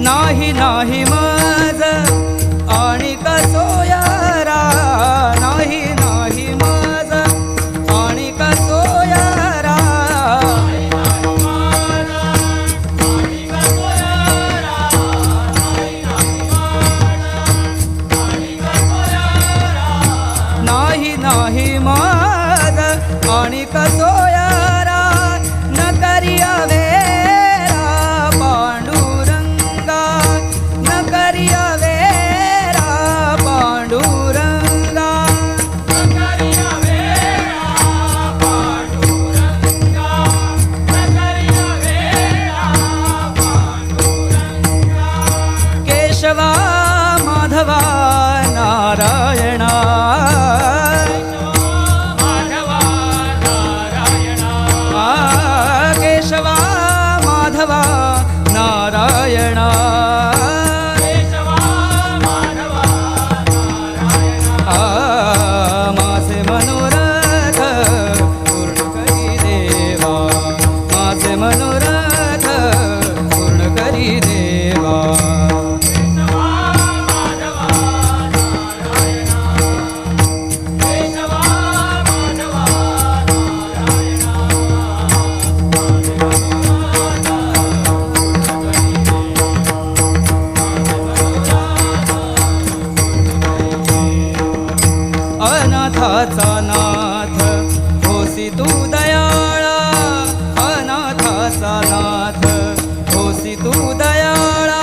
नाही नाही माझ आणि कसोयारा, नाही नाही माझ आणि कसोयारा, नाही नाही माझ आणि कसोयारा, न करिया वेरा पांडुरंगा, न करिया वेरा पांडुरंगा, केशवा माधवा नारायणा, केशवा माधवा नारायणा, माझे मनोरथ पूर्ण करी देवा, माझे मनोरथ पूर्ण करी देवा. अनाथाचा नाथ होसी तू दयाळा, अनाथाचा नाथ होसी तू दयाळा,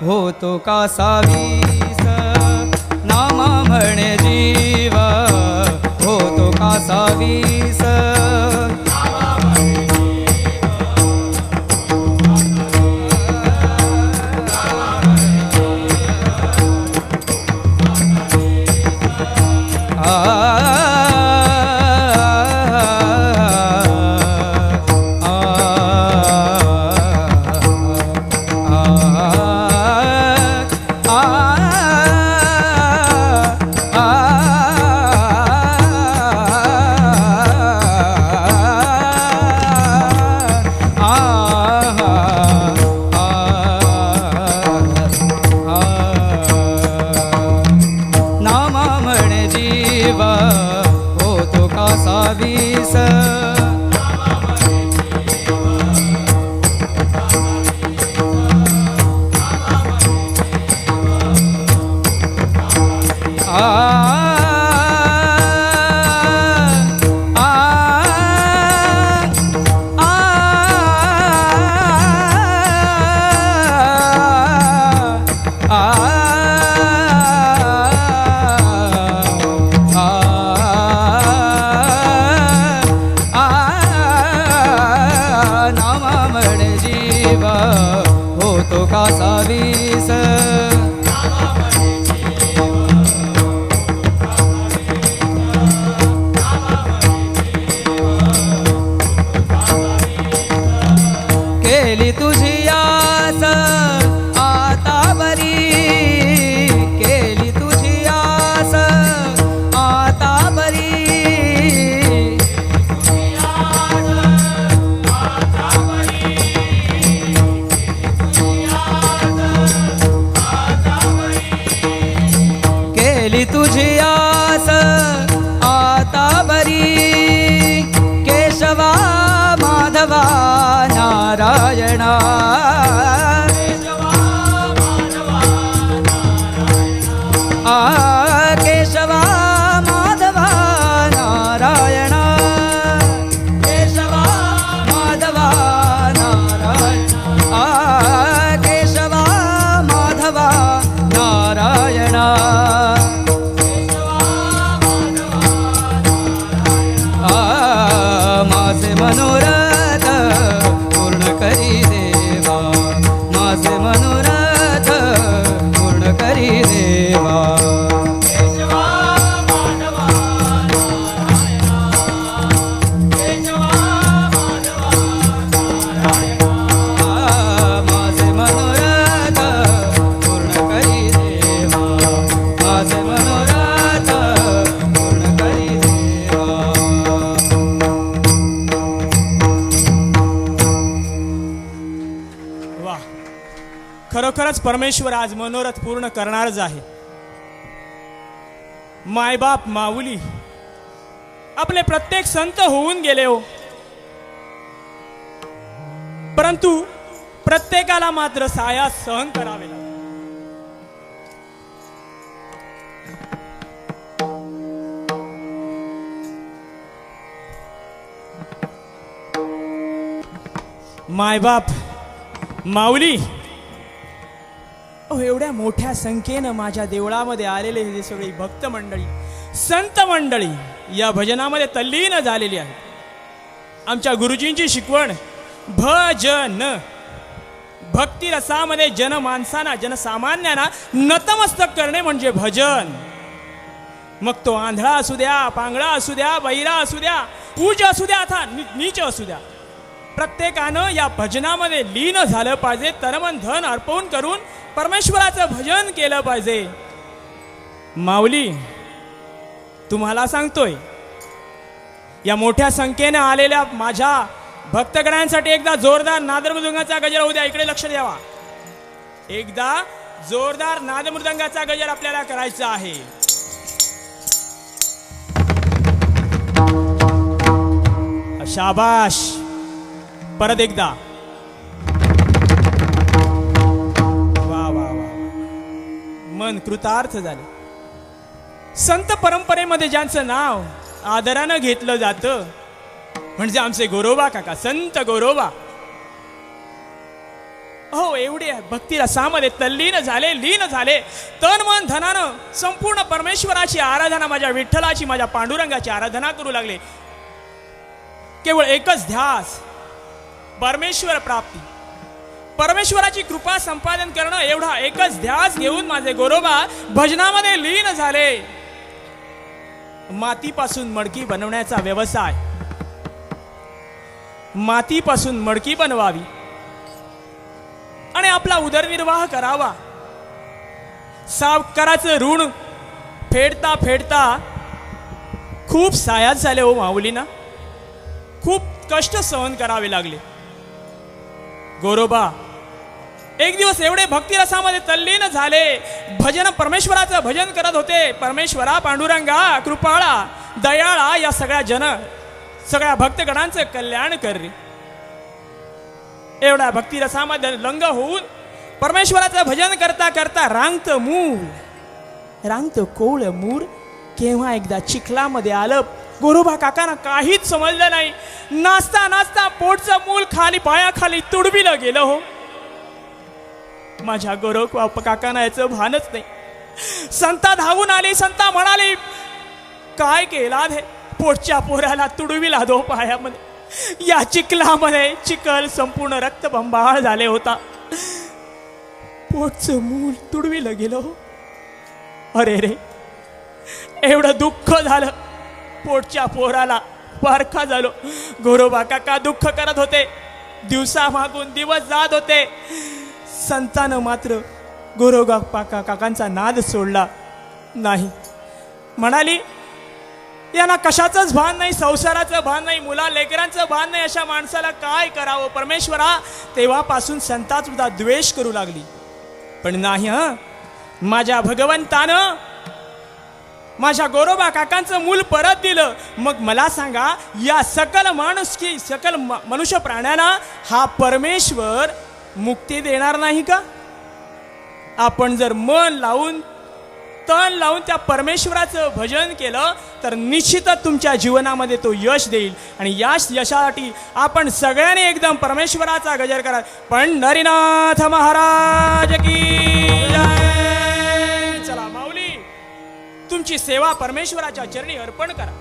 होतो कासावीस नाम म्हणे जीव होतो कासावीस होतो कासावीस होतो कासावीस केली तुझी आस आता बरी केली तुझी आस आता बरी केली तुझी आस आता बरी केशवा माधवा नारायणा केशवा माधवा नारायणा केशवा माधवा नारायण केशवा माधवा नारायणा माझे मनोरथ पूर्ण करी देवा माझे मनोरथ पूर्ण करी देवा माझे मनोरथ पूर्ण करी देवा माझे मनोरथ पूर्ण करी देवा वा, खरोखरच परमेश्वर आज मनोरथ पूर्ण करणारच आहे. मायबाप माऊली आपले प्रत्येक संत होऊन गेले हो, परंतु प्रत्येकाला मात्र साया सहन करावे लागले. मायबाप माऊली एवढ्या मोठ्या संख्येनं माझ्या देवळामध्ये आलेले हे सगळी भक्त मंडळी संत मंडळी या भजनामध्ये तल्लीन झालेली आहे. आमच्या गुरुजींची शिकवण भजन भक्ती रसामध्ये जनमानसांना जनसामान्यांना नतमस्तक करणे म्हणजे भजन. मग तो आंधळा असू द्या, पांगळा असू द्या, बहिरा असू द्या, उच्च असू द्या अथवा नीच असू द्या, प्रत्येकानं या भजनामध्ये लीन झालं पाहिजे. तनमन धन अर्पण करून परमेश्वराचं भजन केलं पाहिजे. माऊली तुम्हाला सांगतोय, या मोठ्या संख्येने आलेल्या माझ्या भक्तगणांसाठी एकदा जोरदार नादमृदंगाचा गजर होऊ द्या. इकडे लक्ष द्यावा. एकदा जोरदार नादमृदंगाचा गजर आपल्याला करायचा आहे. शाबाश. परत एकदा. वा वा वा. मन कृतार्थ झाले. संत परंपरेमध्ये ज्यांचं नाव आदरानं घेतलं जातं म्हणजे आमचे गोरोबा काका संत गोरोबा. हो एवढे भक्ती रसामध्ये तल्लीन झाले, लीन झाले, तन मन धनानं संपूर्ण परमेश्वराची आराधना, माझ्या विठ्ठलाची, माझ्या पांडुरंगाची आराधना करू लागले. केवळ एकच ध्यास, परमेश्वर प्राप्ती, परमेश्वराची कृपा संपादन करणं, एवढा एकच ध्यास घेऊन माझे गोरोबा भजनामध्ये लीन झाले. मातीपासून मडकी बनवण्याचा व्यवसाय, मातीपासून मडकी बनवावी आणि आपला उदरनिर्वाह करावा. सावकाराचं ऋण फेडता फेडता खूप सायास झाले हो माऊलींना, खूप कष्ट सहन करावे लागले. गोरोबा एक दिवस एवढे भक्तिरसामध्ये तल्लीन झाले, भजन, परमेश्वराचं भजन करत होते. परमेश्वरा, पांडुरंगा, कृपाळा, दयाळा, या सगळ्या भक्तगणांचं कल्याण कर रे. एवढ्या भक्तिरसामध्ये लंग होऊन परमेश्वराचं भजन करता करता रांगत कोवळ मूर केव्हा एकदा चिखलामध्ये आलं. गोरोबा काकांना काहीच समजलं नाही. नाचता नाचता पोटचं मूल खाली, पायाखाली तुडविलं गेलं हो. माझ्या गोरोबा काकांना याचं भानच नाही. संता धावून आली, संता म्हणाली, काय केला हे? पोटच्या पोऱ्याला तुडविला दो पायामध्ये. या चिखलामध्ये चिखल संपूर्ण रक्तबंबाळ झाले होता. पोटचं मूल तुडविलं गेलं हो. अरे रे, एवढं दुःख झालं. पोटच्या पोराला वारखा झालो. गोरोबा काका दुःख करत होते. दिवसा मागून दिवस जात होते. संतानं मात्र गोरोबा काकांचा नाद सोडला नाही. म्हणाली, यांना कशाचंच भान नाही, संसाराचं भान नाही, मुला लेकरांचं भान नाही, अशा माणसाला काय करावं परमेश्वरा. तेव्हापासून संतात सुद्धा द्वेष करू लागली. पण नाही, माझ्या भगवंतानं माझ्या गोरोबा काकांचं मूल परत दिलं. मग मला सांगा, या सकल माणुसकी, सकल मनुष्य प्राण्याला हा परमेश्वर मुक्ती देणार नाही का? आपण जर मन लावून, तन लावून त्या परमेश्वराचं भजन केलं तर निश्चितच तुमच्या जीवनामध्ये तो यश देईल. आणि यशासाठी आपण सगळ्यांनी एकदम परमेश्वराचा गजर करा. पंढरीनाथ महाराज की जय. चला माऊली, तुमची सेवा परमेश्वराच्या चरणी अर्पण करा.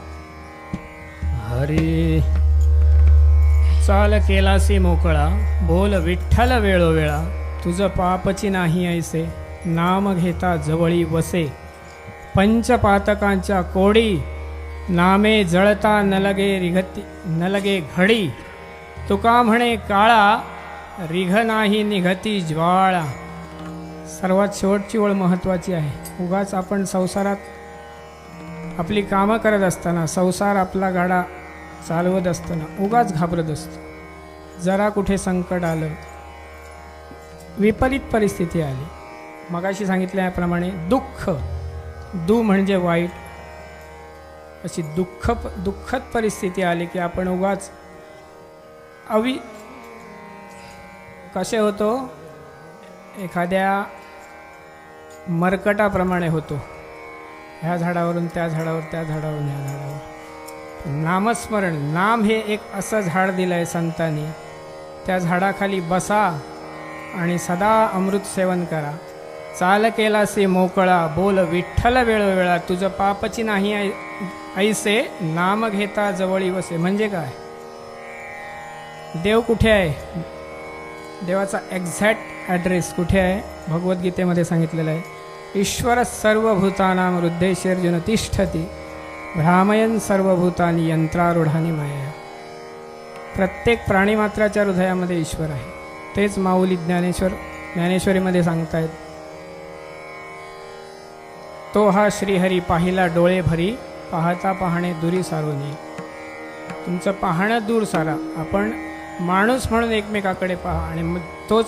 हरी चाल केलासी मोकळा, बोल विठ्ठल वेळोवेळा, तुझं पापची नाही ऐसे, नाम घेता जवळी वसे. पंचपातकांच्या कोडी, नामे जळता न लगे घडी. तुका म्हणे काळा, रिघ नाही निघती ज्वाळा. सर्वात शेवटची ओळ महत्त्वाची आहे. उगाच आपण संसारात आपली कामं करत असताना, संसार आपला गाडा चालवत असताना उगाच घाबरत असतो. जरा कुठे संकट आलं, विपरीत परिस्थिती आली, मगाशी सांगितल्याप्रमाणे दुःख, दू म्हणजे वाईट, अशी दुःखद परिस्थिती आली की आपण उगाच कसे होतो, एखाद्या मरकटाप्रमाणे होतो. ह्या झाडावरून त्या झाडावर, त्या झाडावरून ह्या झाडावर. नामस्मरण, नाम हे एक असं झाड दिलं आहे संतांनी. त्या झाडाखाली बसा आणि सदा अमृत सेवन करा. चाल केलासी मोकळा, बोल विठ्ठल वेळोवेळा, तुझं पापची नाही ऐसे, नाम घेता जवळी वसे. म्हणजे काय? देव कुठे आहे? देवाचा एक्झॅक्ट ॲड्रेस कुठे आहे? भगवद्गीतेमध्ये सांगितलेलं आहे, ईश्वर सर्वभूतानां हृदयेर्जुन तिष्ठती, भ्रामयन सर्वभूतानि यंत्रारूढानि माया. प्रत्येक प्राणीमात्राच्या हृदयामध्ये ईश्वर आहे. तेच माऊली ज्ञानेश्वरीमध्ये सांगतायत, तो हा श्रीहरी पाहिला डोळे भरी, पाहता पाहणे दुरी सारोनी. तुमचं पाहणं दूर सारा. आपण माणूस म्हणून एकमेकाकडे पहा आणि मग तोच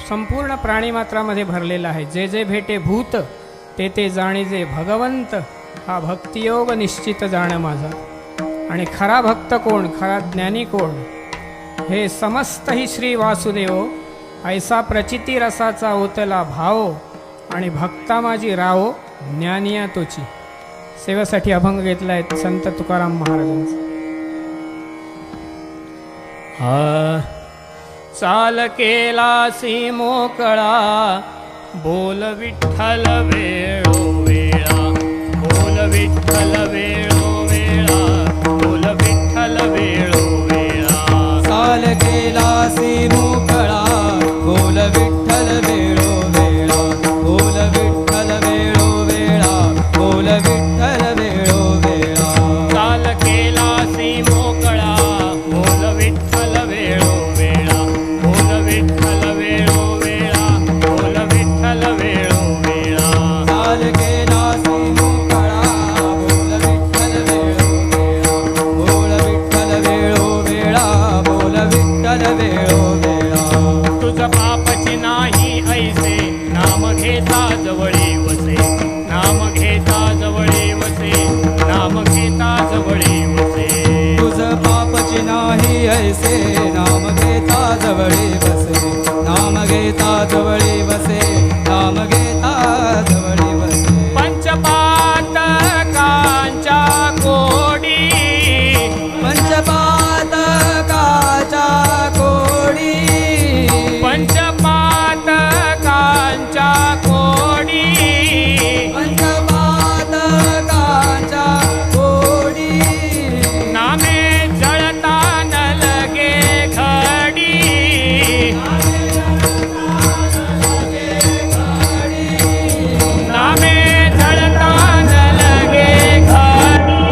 संपूर्ण प्राणीमात्रामध्ये भरलेला आहे. जे जे भेटे भूत, ते ते जाणीजे भगवंत, हा भक्तियोग निश्चित जाण माझा. आणि खरा भक्त कोण, खरा ज्ञानी कोण, हे समस्त ही श्री वासुदेव, ऐसा प्रचिती रसाचा ओतला भाव, आणि भक्ता माझी राव, ज्ञानिया तोची. सेवेसाठी अभंग घेतला आहे संत तुकाराम महाराजांचा. चाल केलासी मोकळा बोल विठ्ठल वेळोवेळा बोल विठ्ठल वेळोवेळा बोल विठ्ठल वेळोवेळा चाल केलासी मोकळा बोल विठ्ठल वेळोवेळा बोल विठ्ठल वेळोवेळा बोल विठ्ठल वेळोवेळा चाल केलासी मोकळा बोल विठ्ठल वेळोवेळा बोल विठ्ठल वेळोवेळा बोल विठ्ठल वेळोवेळा चाल केलासी मोकळा बोल विठ्ठल वेळोवेळा बोल विठ्ठल वेळोवेळा बोल विठ्ठल वेळोवेळा तुझ पापची नाही ऐसे नाम घेता जवळे वसे नाम घेता जवळे वसे नाम घेता जवळे वसे तुझ पापची नाही ऐसे नाम घेता जवळे बसे नाम घेता जवळे बसे नाम घेता जवळे बसे पंचपातकांच्या कोडी पंचपातकाच्या कोडी पंचपातकांच्या कोडी पंचपातकाच्या कोडी नामे जळता न लगे घडी नामे जळता न लगे घडी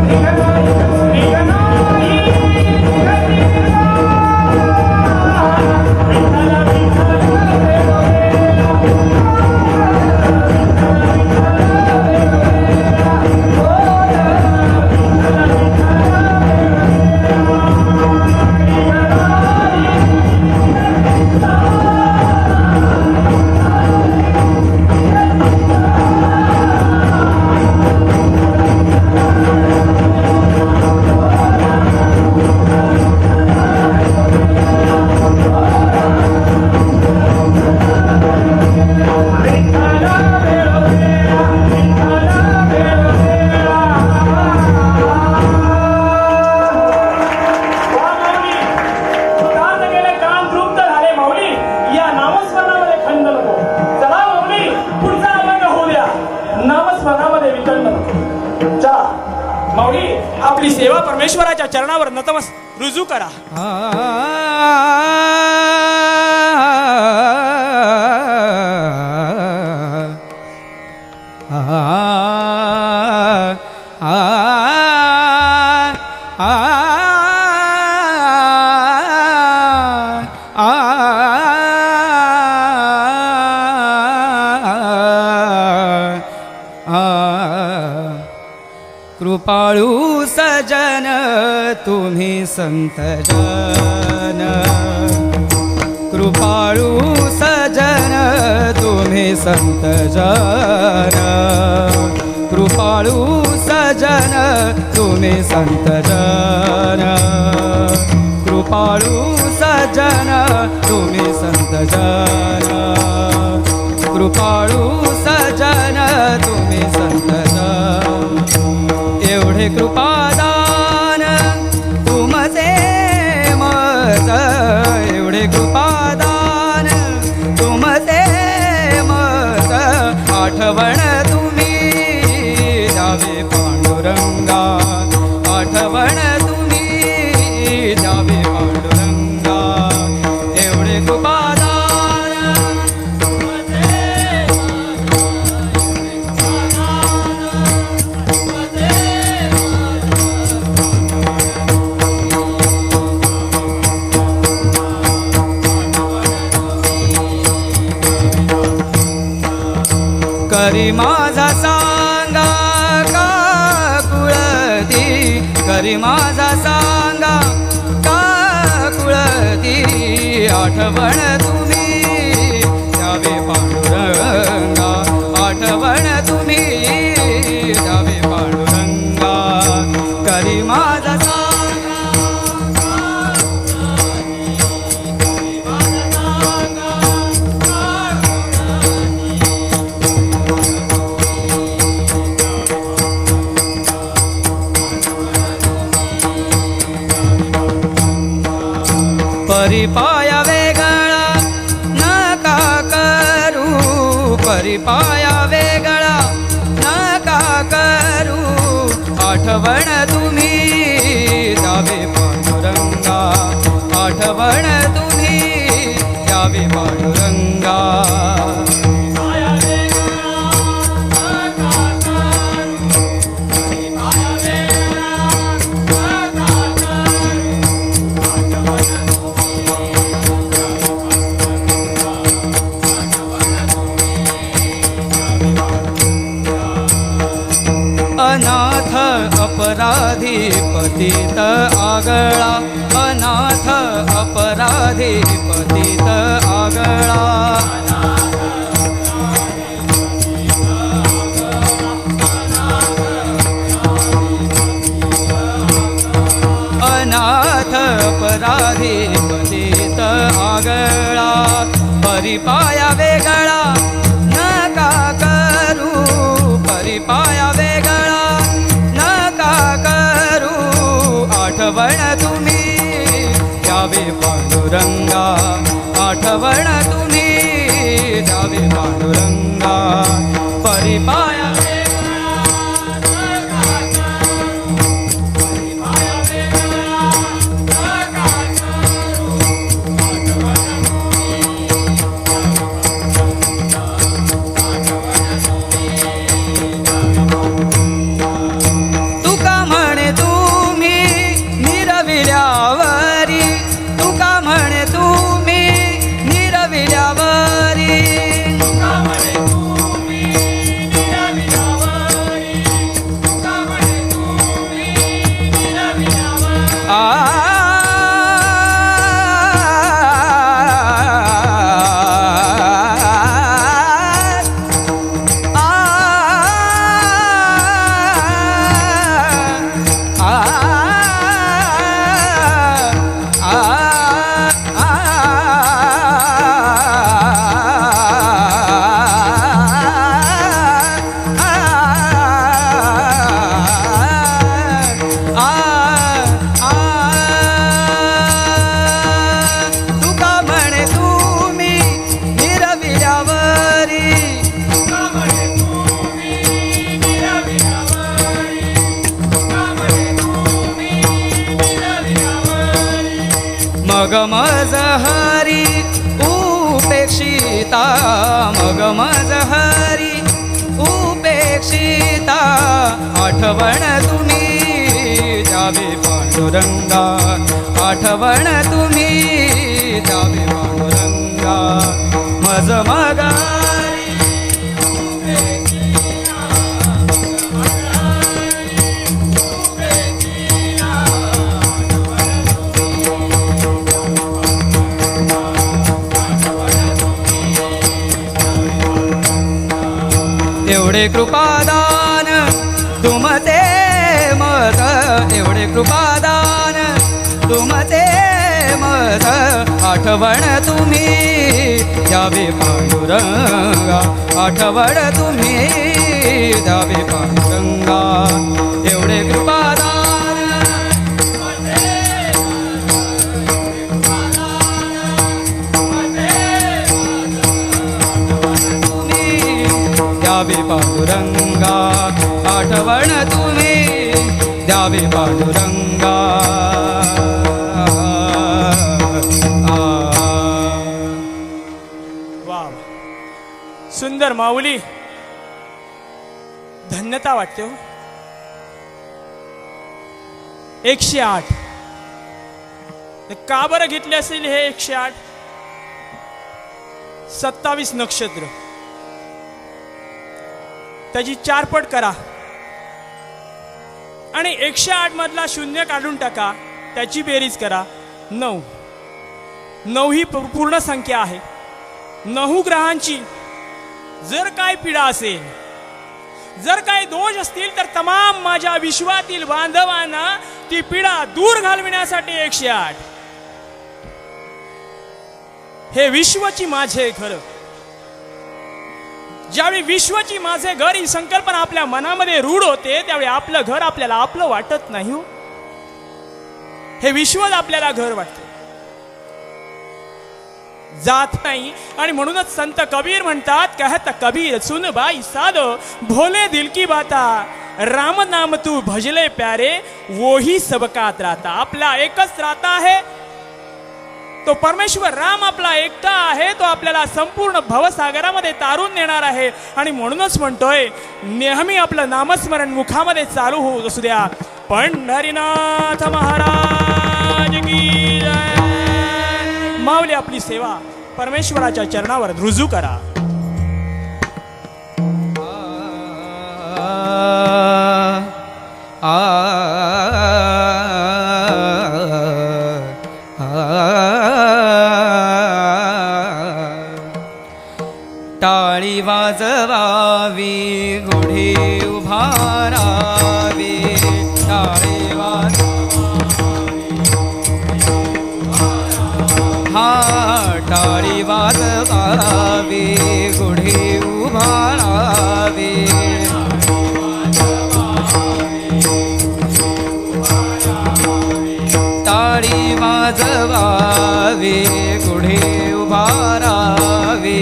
Thank you. माऊली आपली सेवा परमेश्वराच्या चरणावर नतमस रुजू करा. कृपाळू सजन तुम्ही संत जन, कृपाळू सजन तुम्ही संत जन, कृपाळू सजन तुम्ही संत जन, कृपाळू सजन तुम्ही संत जन, कृपाळू सजन तुम्ही संत जन. एवढे कृपादान तुमचे मज, एवढे कृपादान तुमचे मज, आठवण तुम्ही द्यावे पांडुरंगा, आठवण तुम्ही द्यावे पांडुरंगा. एवढे कृपादान करी माझा सांगा का कुळती, करी माझा सांगा का कुळती, आठवण तुम्ही द्यावे पांडुरंगा, आठवण तुम्ही द्यावे पांडुरंगा. करी माझा परिपाया वेगळा नका करू, परिपाया वेगळा नका करू, आठवण तुम्ही द्यावे पांडुरंगा, आठवण तुम्ही द्यावे पांडुरंगा. अनाथ अपराधी पतित आगळा, अनाथ अपराधी पतित आगळा, अनाथ अपराधी पतित आगळा. परिपाया वेगळा नका करू, परिपाया वेगळा नका करू, आठवण तुम्ही द्यावे पांडुरंगा, आठवण तुम्ही द्यावे पांडुरंगा. परिपाया मग मज हरी उपेक्षिता मग मज हरी उपेक्षिता आठवण तुम्ही द्यावे पांडुरंगा आठवण तुम्ही द्यावे पांडुरंगा मज मगारी एवढे कृपादान तुमचे मज एवढे कृपादान तुमचे मज आठवण तुम्ही द्यावे पांडुरंगा आठवण तुम्ही द्यावे पांडुरंगा एवढे कृपादान द्यावे पांडुरंगा आठवण तुम्ही द्यावे पांडुरंगा वा सुंदर माऊली धन्यता वाटते हो 108 का बरं घेतले असेल हे 108 27 नक्षत्र त्याची 4 पट करा आणि 108 मधला 0 काढून टाका त्याची बेरीज करा 9 9 ही पूर्ण संख्या आहे 9 ग्रहांची जर काय पीडा असेल जर काय दोष असतील तर तमाम माझ्या विश्वातील बांधवांना ती पीडा दूर घालविण्यासाठी 108 हे विश्वची माझे घर ज्यावेळी विश्वची माझे घर ही संकल्पना आपल्या मनामध्ये रूढ होते त्यावेळी आपलं घर आपल्याला आपलं वाटत नाही हो. हे विश्वच आपल्याला घर वाटते जात नाही आणि म्हणूनच संत कबीर म्हणतात कहत कबीर सुन बाई साध भोले दिल की बाता राम नाम तू भजले प्यारे वो ही सबकात राहता आपला एकच राहता आहे तो परमेश्वर राम आपला एकटा आहे तो आपल्याला संपूर्ण भवसागरामध्ये तारून नेणार आहे आणि म्हणूनच म्हणतोय नेहमी आपलं नामस्मरण मुखामध्ये चालू होऊ असू द्या पंढरीनाथ महाराज की जय माऊली आपली सेवा परमेश्वराच्या चरणावर रुजू करा टाळी वाजवावी घोडे उभारावे टाळी टाळी वाजवावे घोडे उभारावे टाळी वाजवावे घोडे उभारावे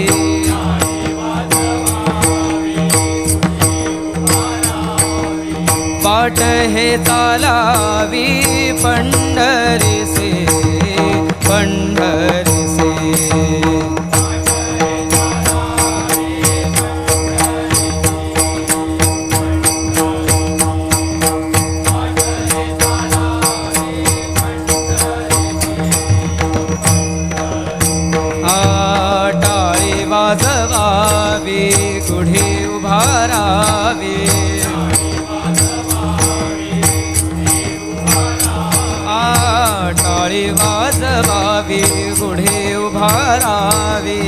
वाट हे चालावी पंढरीसे पंढरीसे टाळी वाजवावी गुढी उभारावी टाळी वाजवावी गुढे उभारावी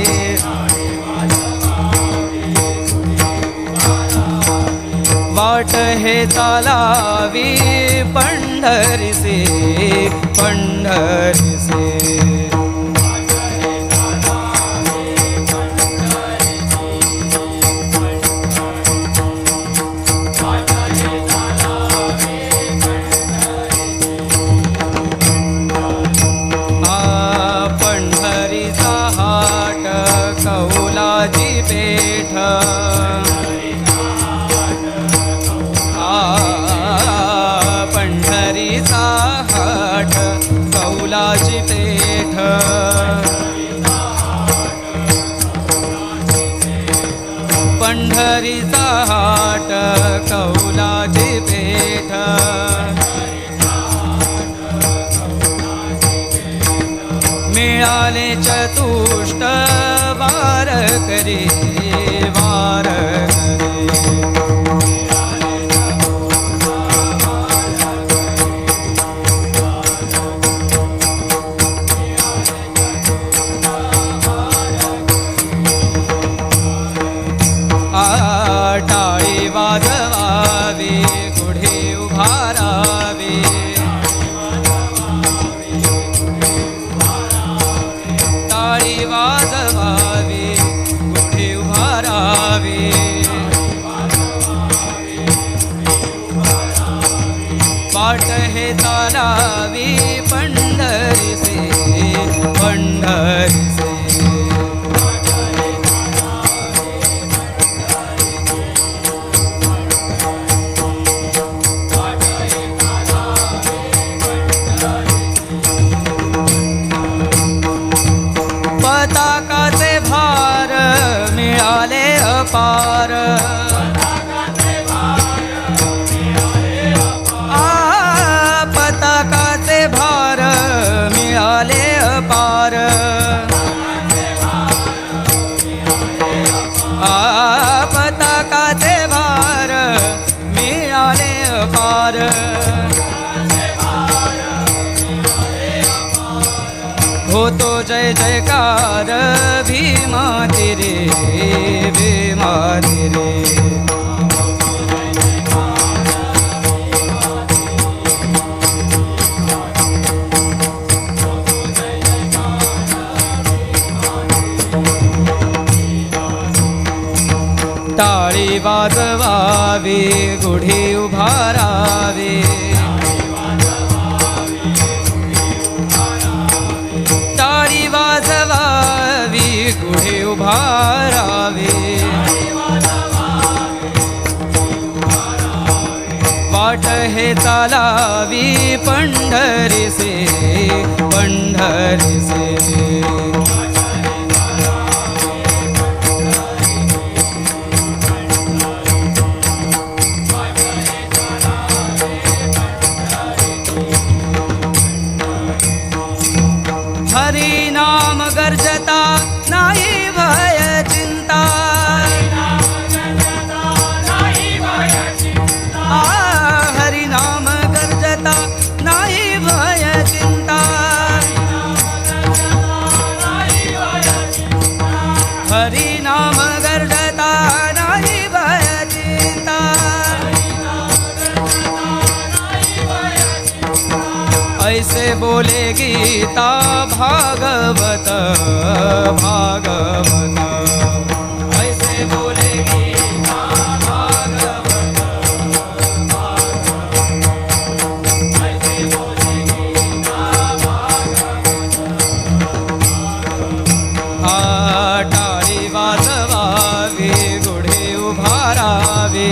वाट हे चालावी पंढरीसे पंढरीसे पेठ पंढरीचा हाट कौलाची पेठ मिळाले चतुष्ट वार करे वार करे टाळी वाजवावी गुढी उभारावी टाळी वाजवावी गुढी उभारावी वाट हे चालावी पंढरीसे पंढरीसे पताकाचे भार मिळाले अपार पताकाचे भार मिळाले अपार पताकाचे भार मिळाले अपार होतो जय जयकार भीमा तेरे भीमा तेरे टाळी वाजवावी गुढी उभारावी टाळी वाजवावी गुढी उभारावी वाट हे चालावी पंढरीसे पंढरीसे हरी नाम गर्जता नाही भय चिंता हरी नाम गर्जता नाही भय चिंता हरी नाम गर्जता नाही भय चिंता ऐसे बोले गीता भागवत भागवत ऐसे बोले गीता भागवत ऐसे बोले गीता भागवत टाळी वाजवावी गुढी उभारावी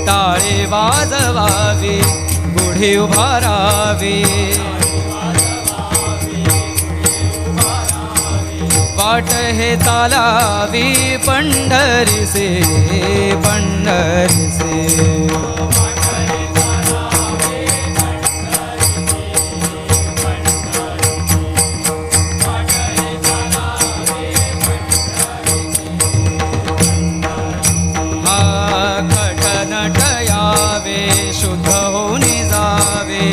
टाळी वाजवावी गुढी उभारावी वाट हे चालावी पंढरीसे पंढरीसे खटनट यावे शुद्ध होऊनी जावे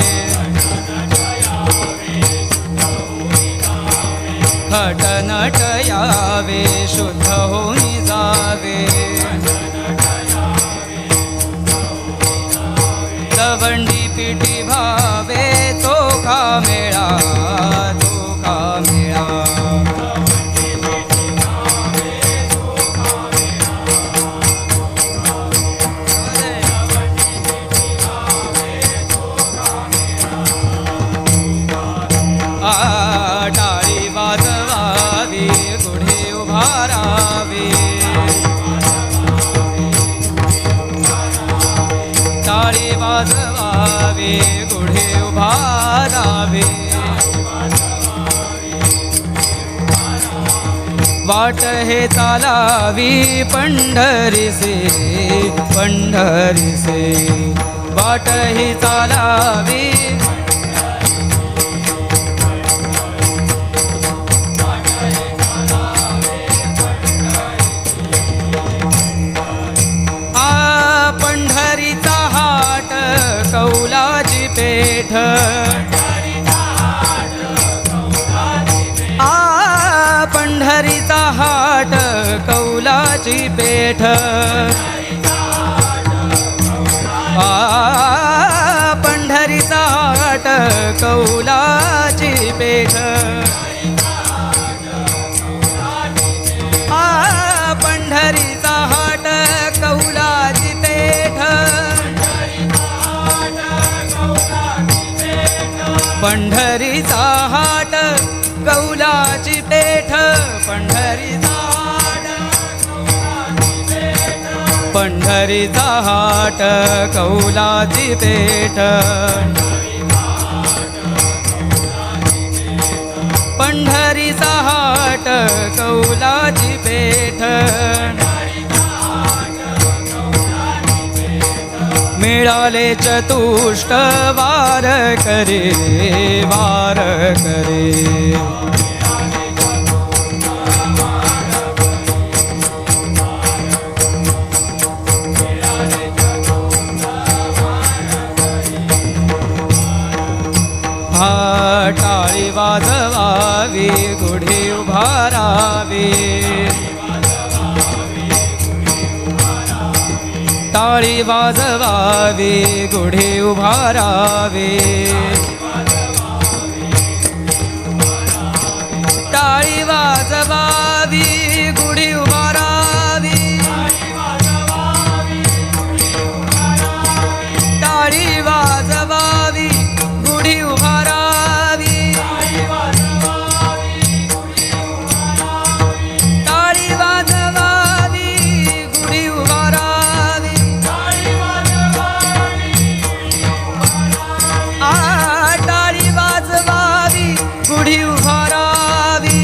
खटनट यावे शुद्ध होऊनी जावे दवंडी पिठी भावे चोखा मेळा चोखा मेळा टाळी वाजवावी गुढी उभारावी टाळी वाजवावी गुढी उभारावी वाट हे चालावी पंढरीसे पंढरीसे वाट ही चालावी पंढरीचा हाट कौलाची पेठ पंढरीचा हाट कौलाची पेठ पंढरीचा हाट कौलाची पेठ पंढरीचा हाट कौलाची पेठ पंढरीचा हाट कौलाची पेठ पंढरीचा हाट कौलाची पेठ पंढरीचा हाट कौलाची पेठ मिळाले चतुष्ट वार करे वार करे टाळी वाजवावी गुढी उभारावी टाळी वाजवावी गुढी उभारावी टाळी वाजवावी गुढी उभारावी टाळी वाजवावी गुढी उभारावी टाळी वाजवावी गुढी उभारावी टाळी वाजवावी गुढी उभारावी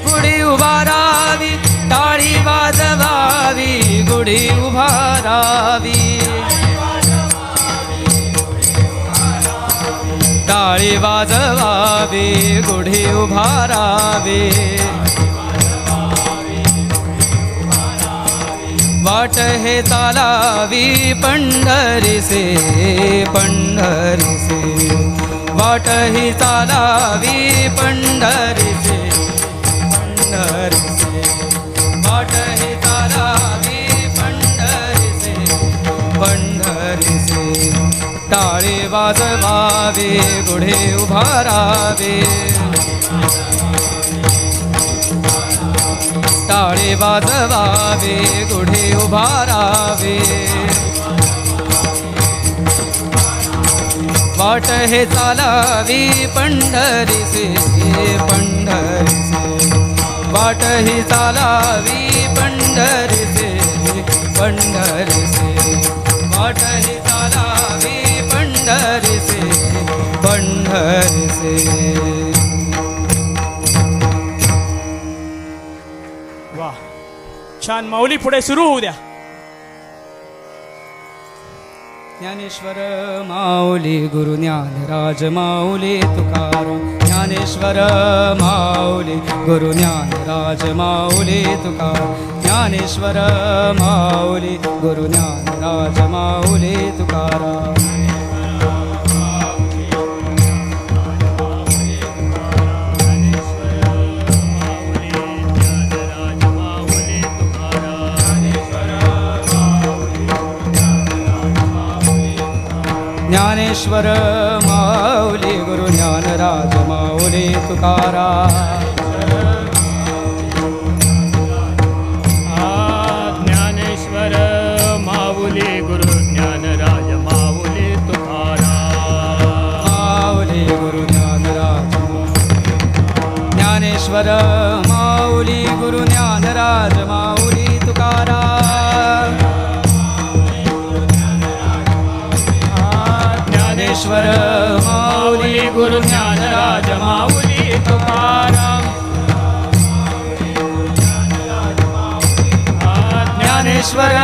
गुढी उभारावी टाळी वाजवावी गुढी उभारावी टाळी वाजवावी गुढी उभारावी वाट हे चालावी पंढरीसे पंढरीसे वाट ही चालावी पंढरीसे पंढरीसे वाट ही चालावी पंढरीसे पंढरीसे टाळे वाजवावे गुढे उभारावे टाळे वाजवावे गुढे उभारावे वाट हे चालावी पंढरीसे पंढरीसे वाट ही चालावी पंढरीसे पंढरीसे वाट ही चालावी पंढरीसे पंढरीसे वा छान. माऊली पुढे सुरू होऊ द्या. ज्ञानेश्वर माऊली गुरु ज्ञानराज माऊली तुकाराम ज्ञानेश्वर माऊली गुरु ज्ञानराज माऊली तुकाराम ज्ञानेश्वर माऊली गुरु ज्ञानराज माऊली तुकाराम ज्ञानेश्वर माऊली गुरु ज्ञानराज माऊली तुकाराम ज्ञानेश्वर माऊली गुरु ज्ञानराज माऊली तुकाराम माऊली गुरु ज्ञानराज ज्ञानेश्वर माऊली गुरु ज्ञानराज माऊली तुकाराम ज्ञानेश्वर माऊली गुरु ज्ञानराज माऊली तुकाराम. ज्ञानेश्वर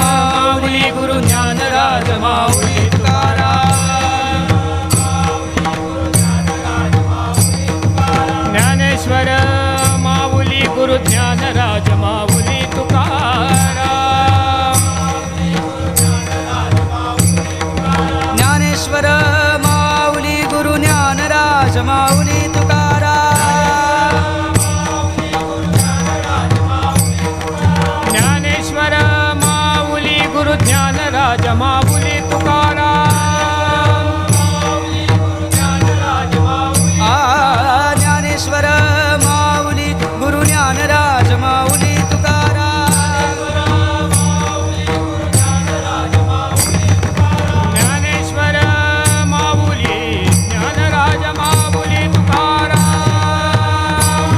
माऊली गुरु ज्ञानराज माऊली तुकाराम. ज्ञानेश्वर माऊली गुरु ज्ञानराज माऊली तुकाराम. ज्ञानेश्वर माऊली गुरु ज्ञानराज माऊली तुकाराम. ज्ञानेश्वर माऊली गुरु ज्ञानराज माऊली तुकाराम. ज्ञानेश्वर माऊली गुरु ज्ञानराज माऊली तुकाराम. ज्ञानेश्वर माऊली ज्ञानराज माऊली तुकाराम.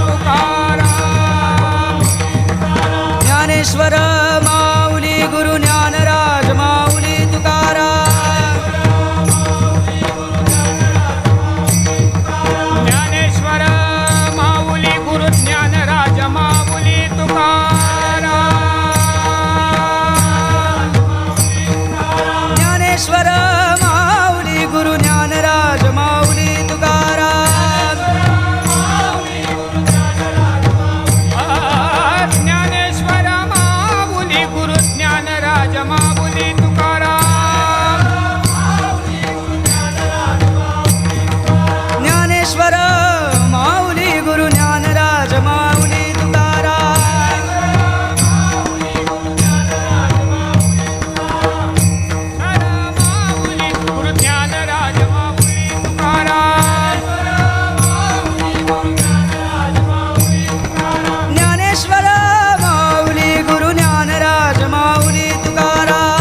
तुकाराम. ज्ञानेश्वर माऊली गुरु ज्ञानराज माऊली तुकाराम. ज्ञानेश्वर माऊली गुरु ज्ञानराज माऊली तुकाराम. ज्ञानेश्वर माऊली गुरु ज्ञानराज माऊली तुकाराम. ज्ञानेश्वर माऊली गुरु ज्ञानराज माऊली तुकाराम. ज्ञानेश्वर माऊली गुरु ज्ञानराज माऊली तुकाराम. माऊली गुरु ज्ञानराज माऊली तुकाराम. ज्ञानेश्वर माऊली गुरु ज्ञानराज माऊली तुकाराम.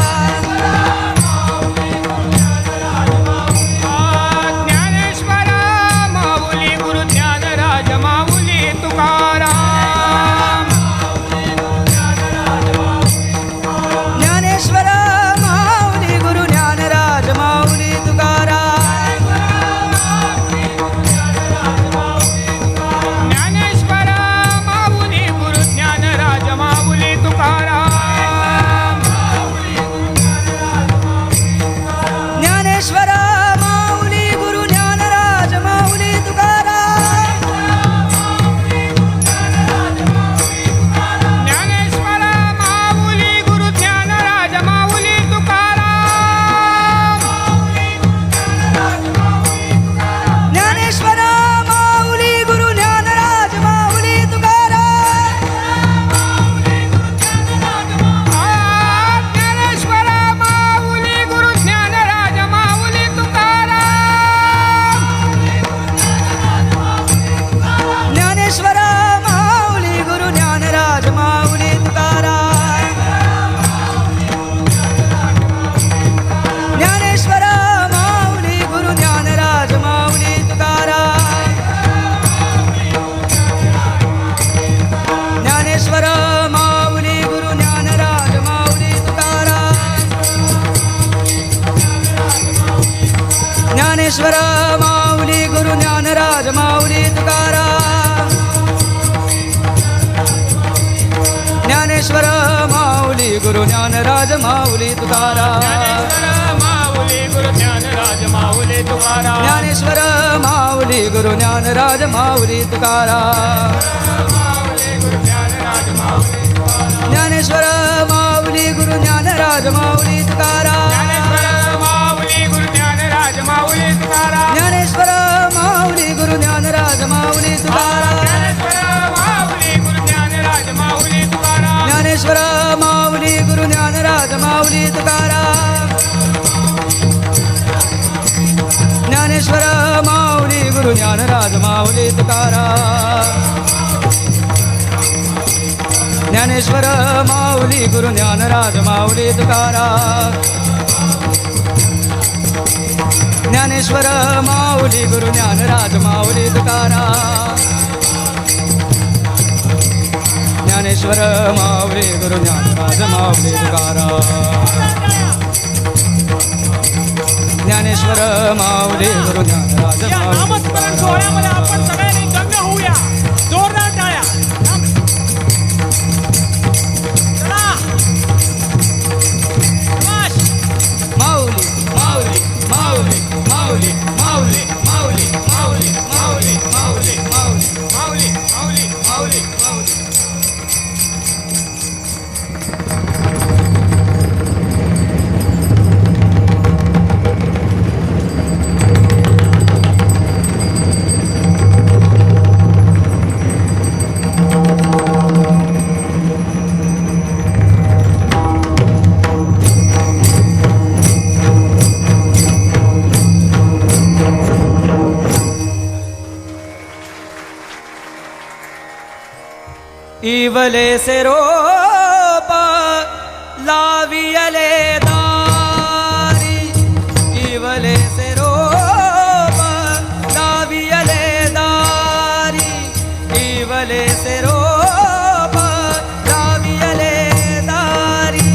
ज्ञानेश्वर माऊली गुरु ज्ञानराज माऊली तुकाराम. ज्ञानेश्वर माऊली गुरु ज्ञानराज माऊली तुकाराम. ज्ञानेश्वर माऊली गुरु ज्ञानराज माऊली तुकाराम. ज्ञानेश्वर माऊली गुरु ज्ञानराज माऊली तुकाराम. ज्ञानेश्वर माऊली गुरु ज्ञानराज माऊली तुकाराम. ज्ञानेश्वर माऊली गुरु ज्ञानराज माऊली तुकाराम. ज्ञानेश्वर माऊली गुरु ज्ञानराज माऊली तुकाराम. ज्ञानेश्वर माऊली गुरु ज्ञानराज माऊली तुकाराम. ज्ञानेश्वर माऊली गुरु ज्ञानराज माऊली तुकाराम. ज्ञानेश्वर माऊली गुरु ज्ञानराज माऊली तुकाराम. ज्ञानेश्वर माऊली गुरु ज्ञानराज माऊली तुकाराम. ज्ञानेश्वर माऊली गुरु ज्ञानराज माऊली तुकाराम. माऊली गुरु ज्ञानराज माऊली तुकाराम. ज्ञानेश्वर माऊली गुरु ज्ञानराज माऊली तुकाराम. ज्ञानेश्वर माऊली गुरु ज्ञानराज माऊली तुकाराम. माऊली गुरु ज्ञानराज माऊली तुकाराम. ज्ञानेश्वर माऊली गुरु ज्ञानराज माऊली तुकाराम. माऊली गुरु ज्ञानराज माऊली तुकाराम. ज्ञानेश्वर माऊली गुरु ज्ञानराज माऊली तुकाराम. ज्ञानेश्वर माऊली गुरु ज्ञानराज माऊली तुकाराम. ज्ञानेश्वर माऊली गुरु ज्ञानराज माऊली तुकाराम. ज्ञानेश्वर माऊली गुरु ज्ञानराज माऊली तुकाराम. ज्ञानेश्वर माऊली गुरु ज्ञानराज माऊली तुकाराम. ज्ञानेश्वर माऊली गुरु ज्ञानराज माऊली पण सोहळ्यामध्ये आपण सगळ्यांनी गंग होऊया. जोरदार टाळ्या. चला. शाबास. माऊली माऊली माऊली माऊली माऊली माऊली माऊली माऊली माऊली माऊली माऊली माऊली माऊली. इवले से रोप लावियले दारी, इवले से रोप लावियले दारी, इवले से रोप लावियले दारी.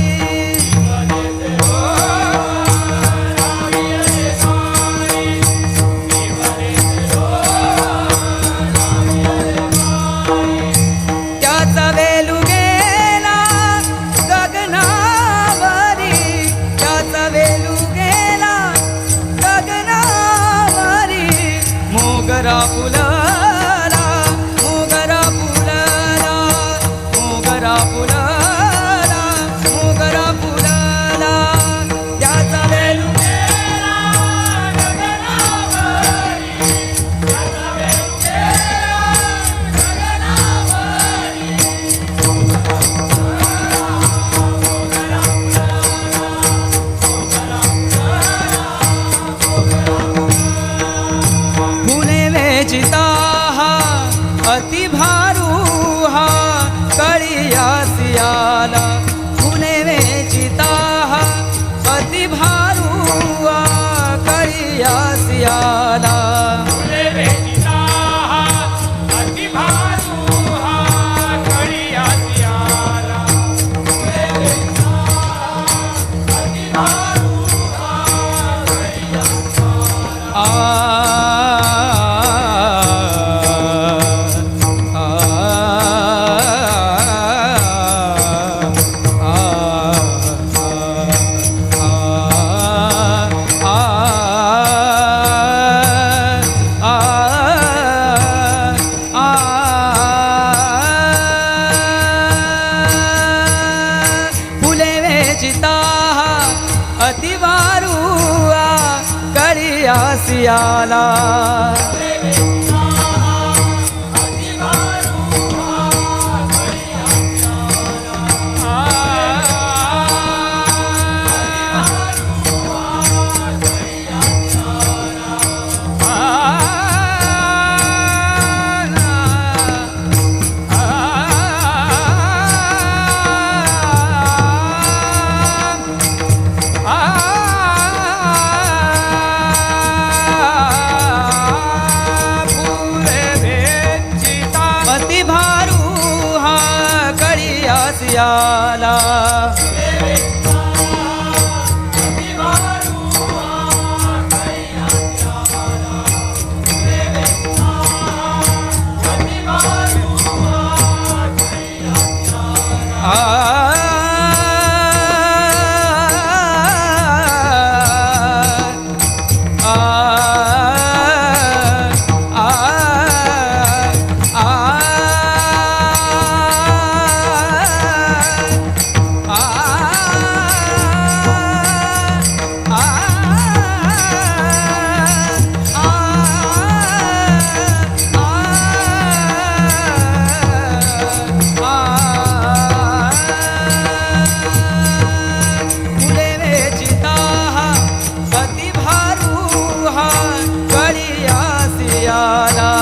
त्याचा वेलू गेला गगनावरी, त्याचा वेलू गेला गगनावरी. मोगरा फुलला, मोगरा फुलला, मोगरा फुलला, मोगरा फुलला. त्याचा वेलू गेला गगनावरी, त्याचा वेलू गेला गगनावरी. फुले वेचिता हा अति भारू हा कळिया सियाला. फुले वेचिता हा अति भारू हा कळिया सियाला. फुले वेचिता हा अति भारू हा कळिया सियाला. फुले वेचिता अति भारू हा कळिया आ फुले वेचिता अतिवारू कळिया सियाला. अति भारू हा कळिया सियाला.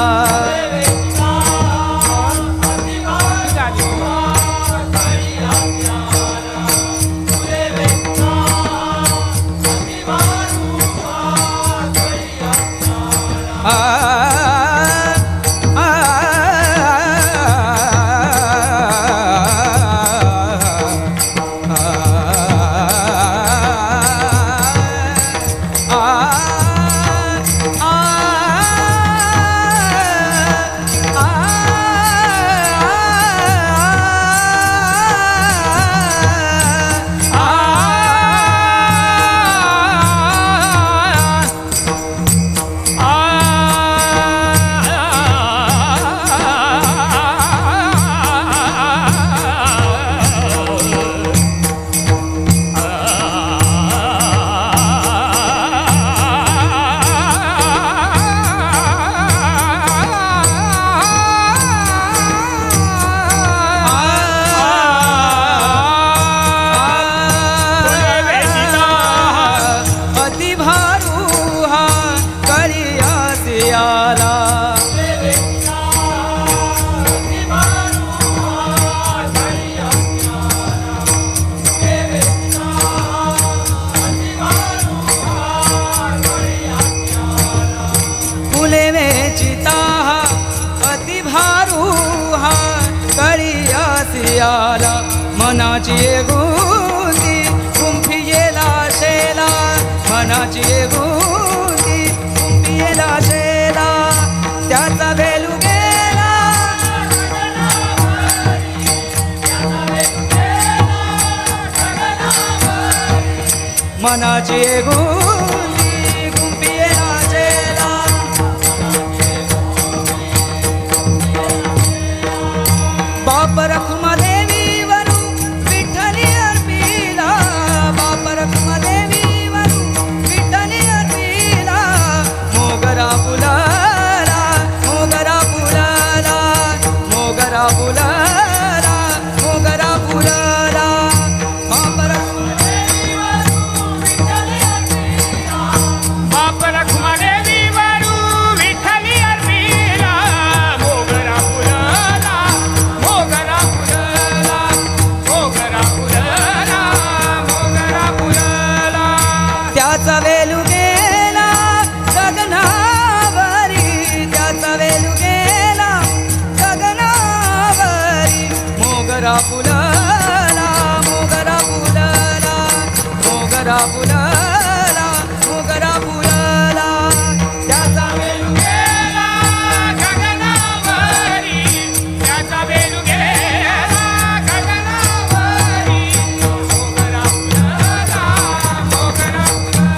मनाची गुंगी गुंपिये राजेला बाप रखुमा देवी वरू विठ्ठली अर्पिला बाप रखुमा देवी वरू विठ्ठली अर्पिला मोगरा फुलाला मोगरा फुलाला मोगरा फुलाला मोगरा फुलाला बाप रखुमा देवी वरू विठ्ठली अर्पिला बाप रखुमा देवी वरू विठ्ठली अर्पिला मोगरा फुलला मोगरा फुलला मोगरा फुलला मोगरा फुलला त्याचा वेलू गेला गगनावरी त्याचा वेलू गेला गगनावरी मोगरा फुलला मोगरा फुलला मोगरा फुलला मोगरा फुलला त्याचा वेलू गेला गगनावरी त्याचा वेलू गेला गगनावरी मोगरा फुलला मोगरा फुलला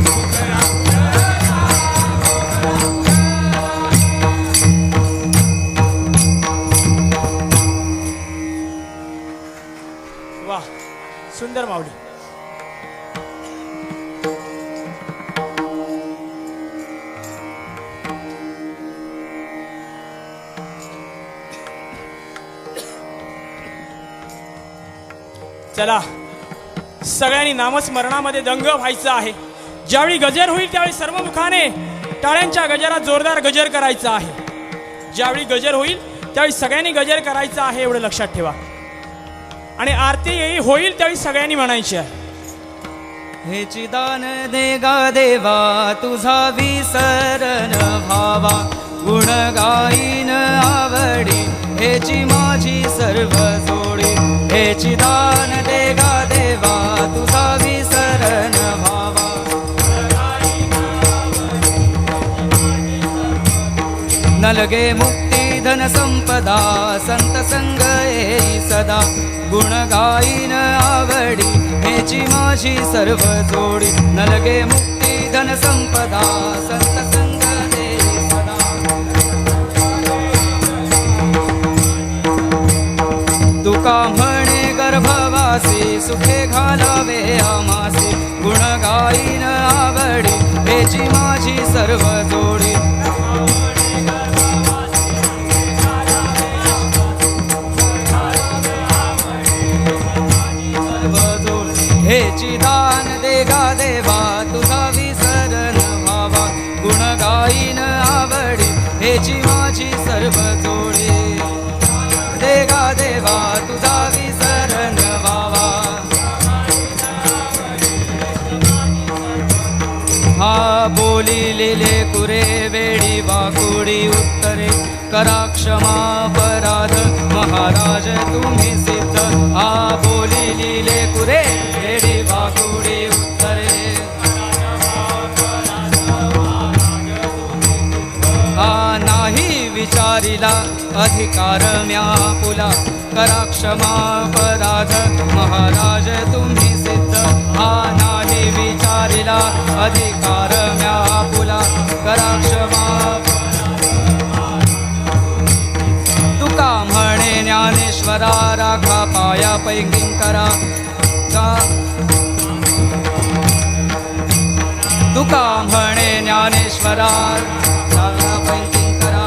मोगरा वा सुंदर माऊली. चला सगळ्यांनी नामस्मरणामध्ये दंग व्हायचं आहे. ज्यावेळी गजर होईल त्यावेळी सर्व मुखाने टाळ्यांच्या गजरात जोरदार गजर करायचा आहे. ज्यावेळी गजर होईल त्यावेळी सगळ्यांनी गजर करायचा आहे एवढं लक्षात ठेवा. आणि आरती येई होईल त्यावेळी सगळ्यांनी म्हणायची आहे. हेची दान दे गा देवा तुझा विसरण भावा गुण गाईन आवडी हेची माझी सर्व जोडी हेची दान दे गा देवा तुझा विसरण भावा नलगे मुक्ती धन संपदा संत संग येई सदा गुण गाईन आवडी हेची माझी सर्व जोडी नलगे मुक्ती धन संपदा संत संग येई सदा तुका म्हणे गर्भवासी सुखे घालावे आमासी गुण गाईन आवडी हेची माझी सर्व जोडी हेची दान दे गा देवा तुझा विसरण भावा गुण गाईन आवडी हेची माझी सर्व जोडी दे गा देवा तुझा विसरण भावा हा बोलिलेले कुरे वेडी वाकुडी उत्तरे करा क्षमा अपराध महाराज तुम्ही सिद्ध हा बोलिलेले कुरे वेडी वाकुडी उत्तरे हा नाही विचारिला अधिकार म्या पुला करा क्षमा अपराध महाराज तुम्ही सिद्ध हा नाही विचारिला अधिकार म्या पुला करा क्षमा तुका म्हणे ज्ञानेश्वरा राखा पाया पैकी करा तुका म्हणे ज्ञानेश्वरा राखा पैकी करा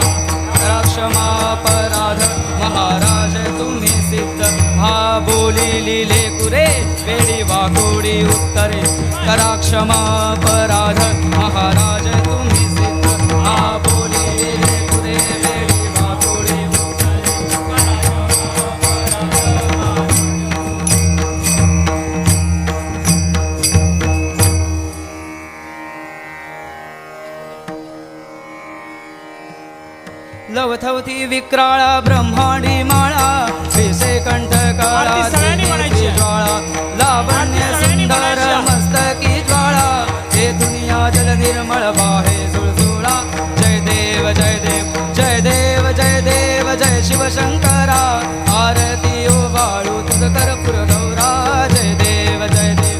क्षमा अपराध महाराज तुम्ही सिद्ध हा बोलिलेले कुरे वेडी वाकुडी उत्तरे करा क्षमा अपराध महाराज तुम्ही सिद्ध हा बोलिलेले कुरे वेडी वाकुडी लवथवती विक्राळा ब्रह्मांडी माळा विसे कंठ काळा आरती सगळ्यांनी म्हणायची आहे. ज्वाळा लावण्य आरती सगळ्यांनी सुंदर म्हणायची आहे. मस्तकी ज्वाळा हे दुनिया जल निर्मळ वाहे जुळजुळा जय देव जय देव जय देव जय देव जय शिवशंकरा आरती ओ वाळू तुझ कर्पूर गौरा जय देव जय देव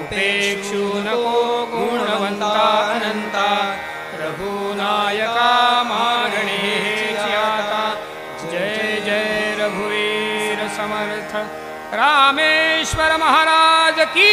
उपेक्षू नको गुणवंता अनंता रघुनायका मागणेची आता जय जय रघुवीर समर्थ रामेश्वर महाराज की